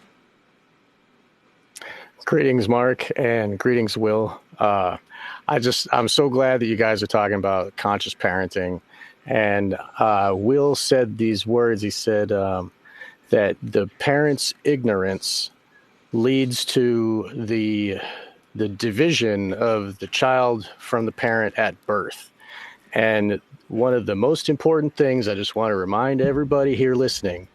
Greetings, Mark, and greetings, Will. I'm so glad that you guys are talking about conscious parenting. And Will said these words. He said that the parent's ignorance leads to the division of the child from the parent at birth. And one of the most important things, I just want to remind everybody here listening,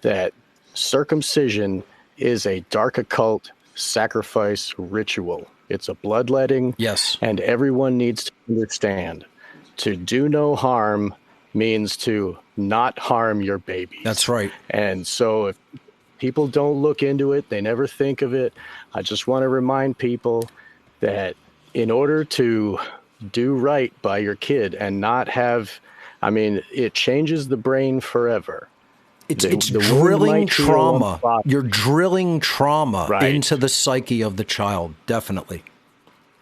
that circumcision is a dark occult sacrifice ritual. It's a bloodletting. Yes. And everyone needs to understand, to do no harm means to not harm your babies. That's right. And so if people don't look into it, they never think of it. I just want to remind people that in order to do right by your kid and not have, it changes the brain forever. It's drilling trauma. You're drilling trauma into the psyche of the child, definitely.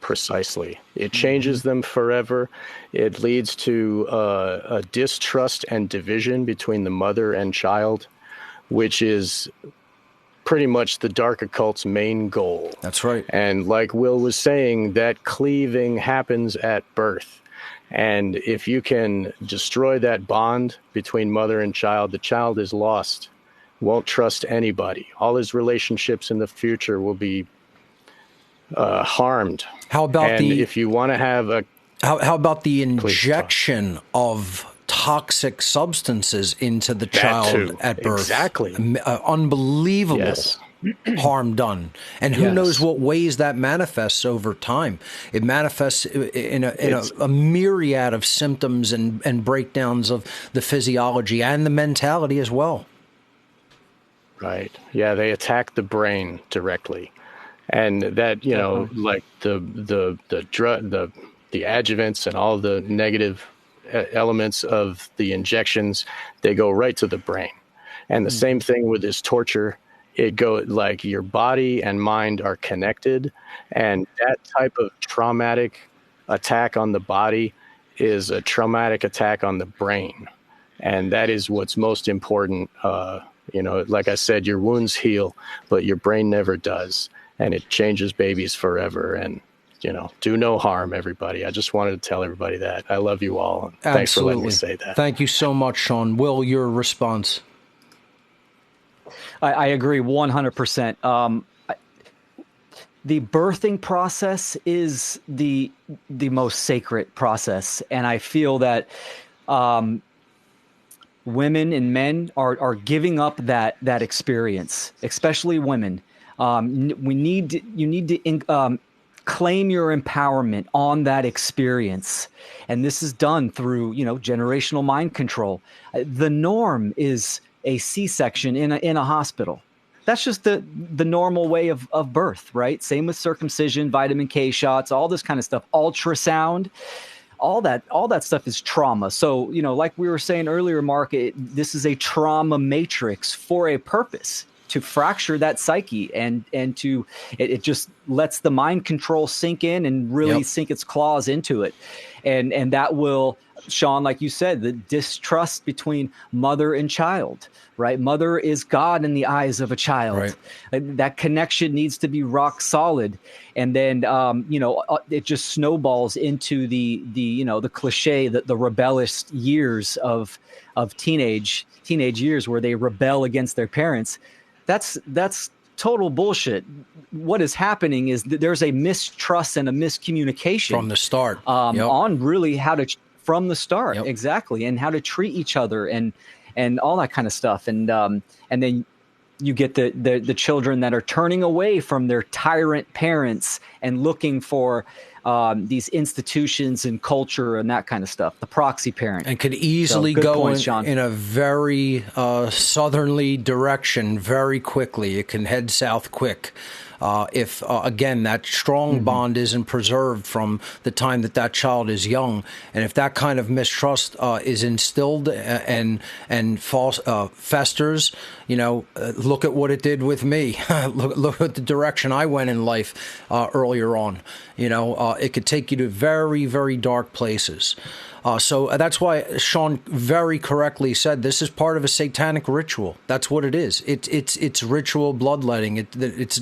Precisely. It changes them forever. It leads to a distrust and division between the mother and child, which is pretty much the dark occult's main goal. That's right. And like Will was saying, that cleaving happens at birth. And if you can destroy that bond between mother and child, the child is lost, won't trust anybody. All his relationships in the future will be harmed. How about if you want to have how about the injection of toxic substances into the child at birth? Exactly. Unbelievable. Yes. Harm done. And who knows what ways that manifests over time. It manifests in a myriad of symptoms and breakdowns of the physiology and the mentality as well. Right. Yeah, they attack the brain directly. And that, like the adjuvants and all the negative elements of the injections, they go right to the brain. And the same thing with this torture. It goes like your body and mind are connected, and that type of traumatic attack on the body is a traumatic attack on the brain. And that is what's most important. Like I said, your wounds heal, but your brain never does. And it changes babies forever. And, do no harm, everybody. I just wanted to tell everybody that. I love you all. And thanks for letting me say that. Thank you so much, Sean. Will, your response? I agree 100%. The birthing process is the most sacred process. And I feel that women and men are giving up that experience, especially women. You need to claim your empowerment on that experience. And this is done through, generational mind control. The norm is a C-section in a hospital. That's just the normal way of birth, right? Same with circumcision, vitamin K shots, all this kind of stuff, ultrasound, all that stuff is trauma. So, like we were saying earlier, Mark, this is a trauma matrix for a purpose, to fracture that psyche and to it just lets the mind control sink in and really sink its claws into it. And that will, Sean, like you said, the distrust between mother and child, right? Mother is God in the eyes of a child. Right. That connection needs to be rock solid. And then, it just snowballs into the cliche, the rebellious years of teenage years where they rebel against their parents. That's total bullshit. What is happening is that there's a mistrust and a miscommunication from the start on really how to from the start. Exactly. And how to treat each other and all that kind of stuff. And then you get the children that are turning away from their tyrant parents and looking for these institutions and culture and that kind of stuff. The proxy parent. And could easily go in a very southerly direction very quickly. It can head south quick. If, again, that strong bond isn't preserved from the time that child is young. And if that kind of mistrust is instilled and festers, look at what it did with me. look at the direction I went in life earlier on. It could take you to very, very dark places. So that's why Sean very correctly said this is part of a satanic ritual. That's what it is. It's ritual bloodletting. It's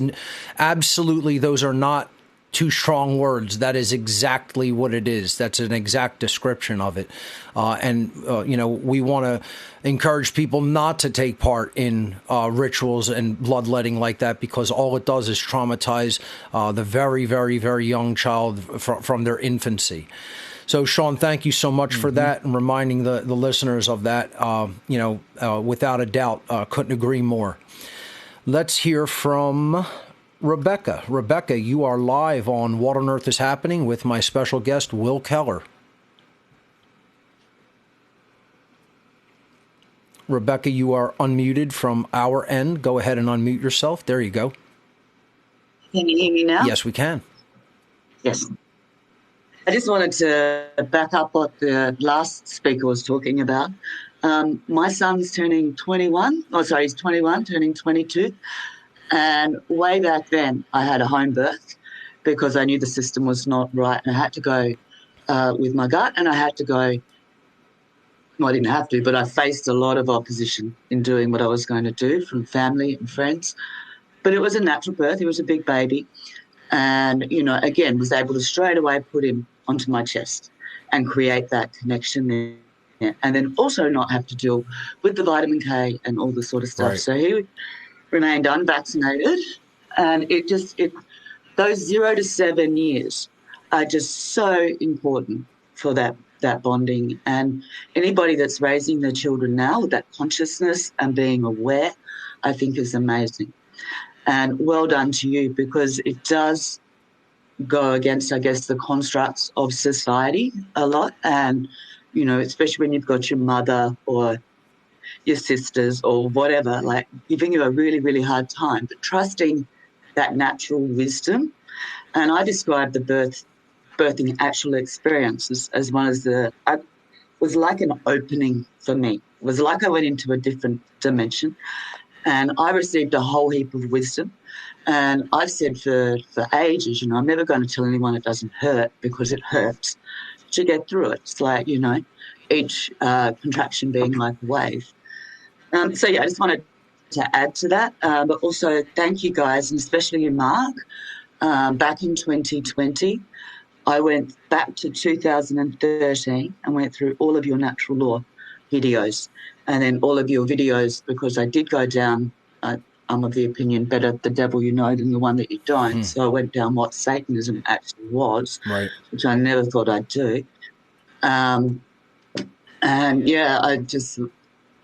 absolutely, those are not two strong words. That is exactly what it is. That's an exact description of it. We want to encourage people not to take part in rituals and bloodletting like that, because all it does is traumatize the very, very, very young child from their infancy. So, Sean, thank you so much for that and reminding the listeners of that. Without a doubt, couldn't agree more. Let's hear from Rebecca. Rebecca, you are live on What on Earth is Happening with my special guest, Will Keller. Rebecca, you are unmuted from our end. Go ahead and unmute yourself. There you go. Can you hear me now? Yes, we can. Yes. I just wanted to back up what the last speaker was talking about. My son's turning 21. Oh, sorry, he's 21, turning 22. And way back then, I had a home birth because I knew the system was not right. And I had to go with my gut, and I had to go, well, I didn't have to, but I faced a lot of opposition in doing what I was going to do from family and friends. But it was a natural birth. He was a big baby. And, again, was able to straight away put him onto my chest and create that connection there. And then also not have to deal with the vitamin K and all this sort of stuff. Right. So he remained unvaccinated. And those 0 to 7 years are just so important for that bonding. And anybody that's raising their children now with that consciousness and being aware, I think is amazing. And well done to you, because it does go against, I guess, the constructs of society a lot. And, especially when you've got your mother or your sisters or whatever, like giving you a really, really hard time, but trusting that natural wisdom. And I describe the birthing actual experience as one of it was like an opening for me. It was like I went into a different dimension. And I received a whole heap of wisdom. And I've said for ages, I'm never going to tell anyone it doesn't hurt, because it hurts to get through it. It's like, each contraction being like a wave. I just wanted to add to that. But also thank you guys, and especially you, Mark. Back in 2020, I went back to 2013 and went through all of your natural law videos. And then all of your videos, because I did go down, I'm of the opinion, better the devil you know than the one that you don't. So I went down what Satanism actually was, right, which I never thought I'd do.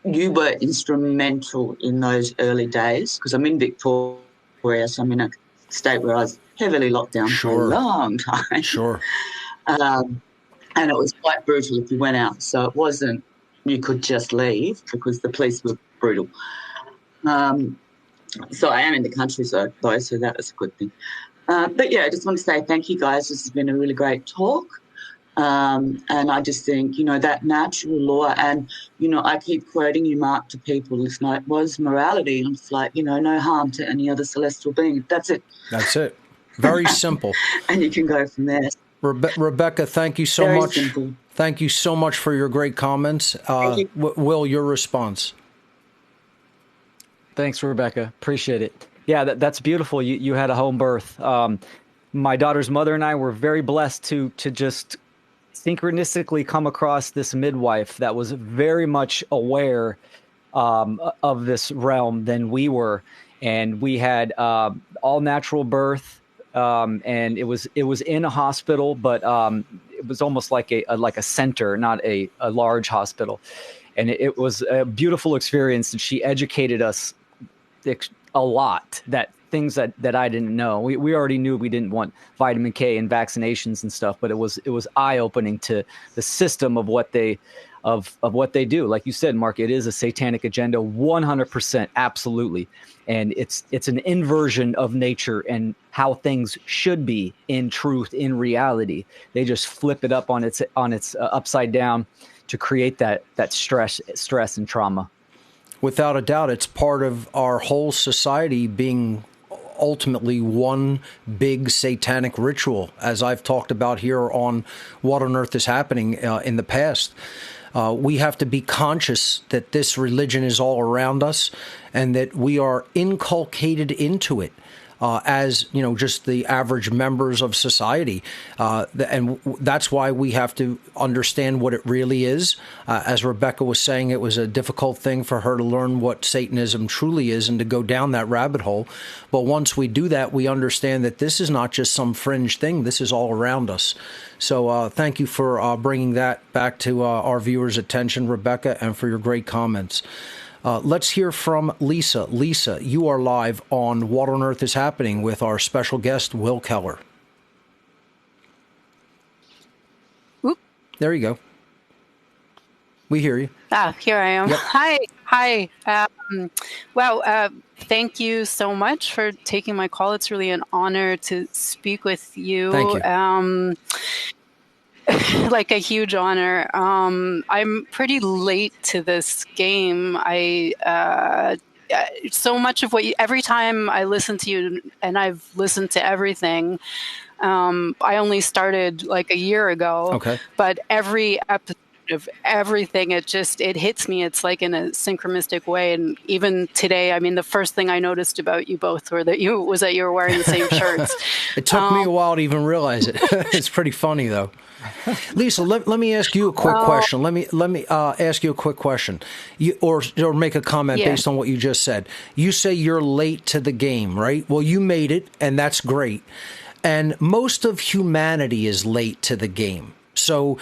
You were instrumental in those early days, because I'm in Victoria, so I'm in a state where I was heavily locked down for a long time. Sure. And it was quite brutal if you went out. So it wasn't, you could just leave, because the police were brutal. So I am in the countryside, though, so that was a good thing. I just want to say thank you, guys. This has been a really great talk. And I just think, that natural law, and, I keep quoting you, Mark, to people. It's like, was morality? And it's like, no harm to any other celestial being. That's it. That's it. Very simple. And you can go from there. Rebecca, thank you so much. Simple. Thank you so much for your great comments. Will, your response? Thanks, Rebecca. Appreciate it. Yeah, that's beautiful. You had a home birth. My daughter's mother and I were very blessed to just synchronistically come across this midwife that was very much aware of this realm than we were. And we had all natural birth. And it was in a hospital, but it was almost like a center, not a large hospital. And it was a beautiful experience. And she educated us a lot, that things that I didn't know. We already knew we didn't want vitamin K and vaccinations and stuff, but it was eye-opening to the system of what they do. Like you said, Mark, it is a satanic agenda, 100%, absolutely. And it's an inversion of nature and how things should be in truth, in reality. They just flip it up on its upside down to create that stress and trauma. Without a doubt, it's part of our whole society being ultimately one big satanic ritual, as I've talked about here on What on Earth is Happening in the past. We have to be conscious that this religion is all around us and that we are inculcated into it. As just the average members of society, and that's why we have to understand what it really is. As Rebecca was saying, it was a difficult thing for her to learn what Satanism truly is and to go down that rabbit hole. But once we do that, we understand that this is not just some fringe thing. This is all around us. So thank you for bringing that back to our viewers' attention, Rebecca, and for your great comments. Let's hear from Lisa. Lisa, you are live on What on Earth is Happening with our special guest, Will Keller. Oop. There you go. We hear you. Here I am. Yep. Hi. Thank you so much for taking my call. It's really an honor to speak with you. Thank you. Like a huge honor. I'm pretty late to this game. So much of every time I listen to you, and I've listened to everything, I only started like a year ago. Okay. But every episode of everything, it hits me. It's like in a synchronistic way. And even today, I mean, the first thing I noticed about you both were that you were wearing the same shirts. It took me a while to even realize it. It's pretty funny though. Lisa, let me ask you a quick question. Let me ask you a quick question, or make a comment based on what you just said. You say you're late to the game, right? Well, you made it, and that's great. And most of humanity is late to the game. So,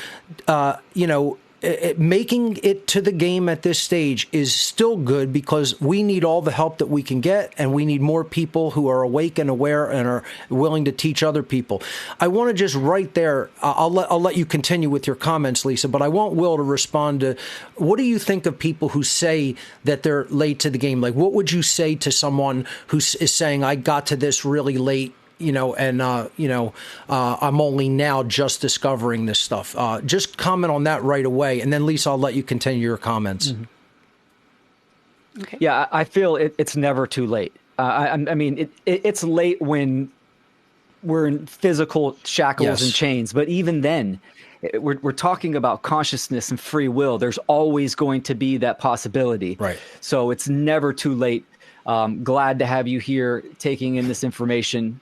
making it to the game at this stage is still good because we need all the help that we can get, and we need more people who are awake and aware and are willing to teach other people. I want to just right there, I'll let you continue with your comments, Lisa, but I want Will to respond to, what do you think of people who say that they're late to the game? Like, what would you say to someone who is saying, I got to this really late, I'm only now just discovering this stuff. Just comment on that right away. And then, Lisa, I'll let you continue your comments. Mm-hmm. Okay. Yeah, I feel it's never too late. I mean, it's late when we're in physical shackles and chains. But even then, we're talking about consciousness and free will. There's always going to be that possibility. Right. So it's never too late. Glad to have you here taking in this information.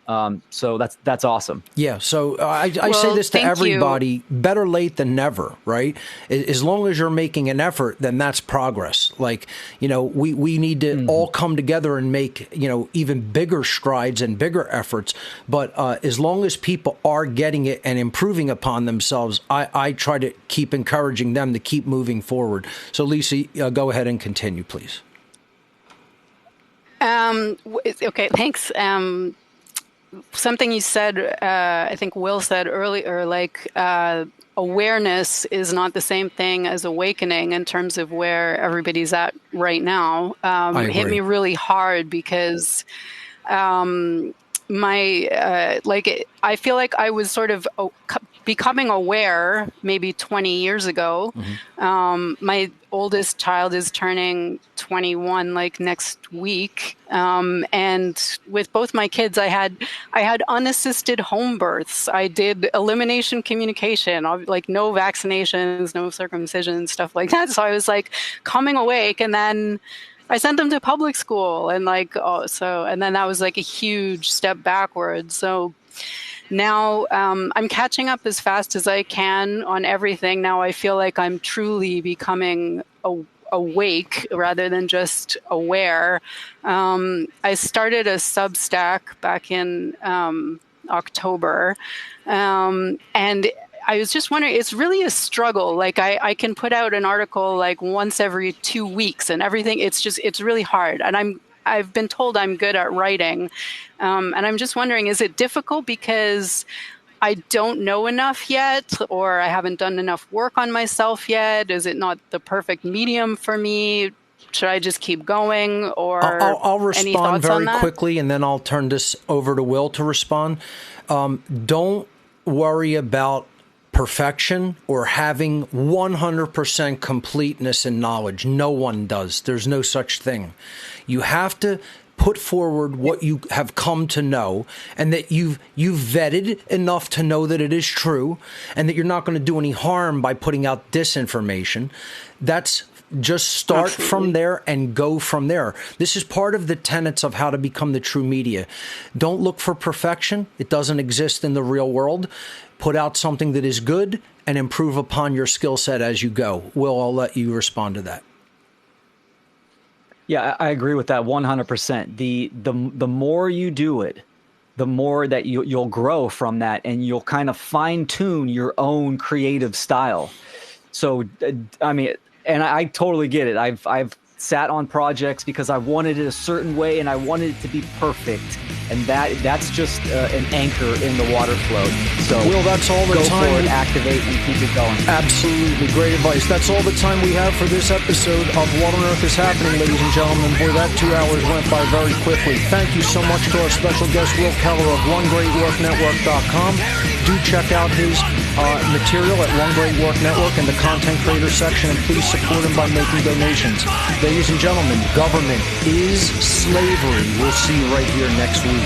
So that's awesome. Yeah. So I say this to everybody, better late than never, right? As long as you're making an effort, then that's progress. Like, we need to all come together and make, even bigger strides and bigger efforts. But as long as people are getting it and improving upon themselves, I try to keep encouraging them to keep moving forward. So Lisa, go ahead and continue, please. Okay, thanks. Something you said, I think Will said earlier, like awareness is not the same thing as awakening in terms of where everybody's at right now. It hit me really hard because I feel like I was sort of becoming aware maybe 20 years ago. Mm-hmm. My oldest child is turning 21 like next week. And with both my kids, I had unassisted home births. I did elimination communication, like no vaccinations, no circumcision, stuff like that. So I was like coming awake, and then I sent them to public school, and and then that was like a huge step backwards. So now I'm catching up as fast as I can on everything. Now I feel like I'm truly becoming awake rather than just aware. I started a Substack back in October, and I was just wondering, it's really a struggle. Like I can put out an article like once every 2 weeks and everything. It's really hard. And I've been told I'm good at writing. And I'm just wondering, is it difficult because I don't know enough yet, or I haven't done enough work on myself yet? Is it not the perfect medium for me? Should I just keep going? Or I'll any respond thoughts on very that? quickly, and then I'll turn this over to Will to respond. Don't worry about perfection or having 100% completeness in knowledge. No one does. There's no such thing. You have to put forward what you have come to know, and that you've vetted enough to know that it is true, and that you're not going to do any harm by putting out disinformation. That's just start from there and go from there. This is part of the tenets of how to become the true media. Don't look for perfection. It doesn't exist in the real world. Put out something that is good and improve upon your skill set as you go. Will, I'll let you respond to that. Yeah, I agree with that 100%. The more you do it, the more that you'll grow from that, and you'll kind of fine tune your own creative style. So, I mean, and I totally get it. I've sat on projects because I wanted it a certain way and I wanted it to be perfect. And that's just an anchor in the water flow. So Will, that's all the go time. for it, activate, and keep it going. Absolutely. Great advice. That's all the time we have for this episode of What on Earth is Happening, ladies and gentlemen. Boy, that 2 hours went by very quickly. Thank you so much to our special guest, Will Keller of OneGreatWorkNetwork.com. Do check out his material at One Great Work Network in the content creator section, and please support him by making donations. Ladies and gentlemen, government is slavery. We'll see you right here next week.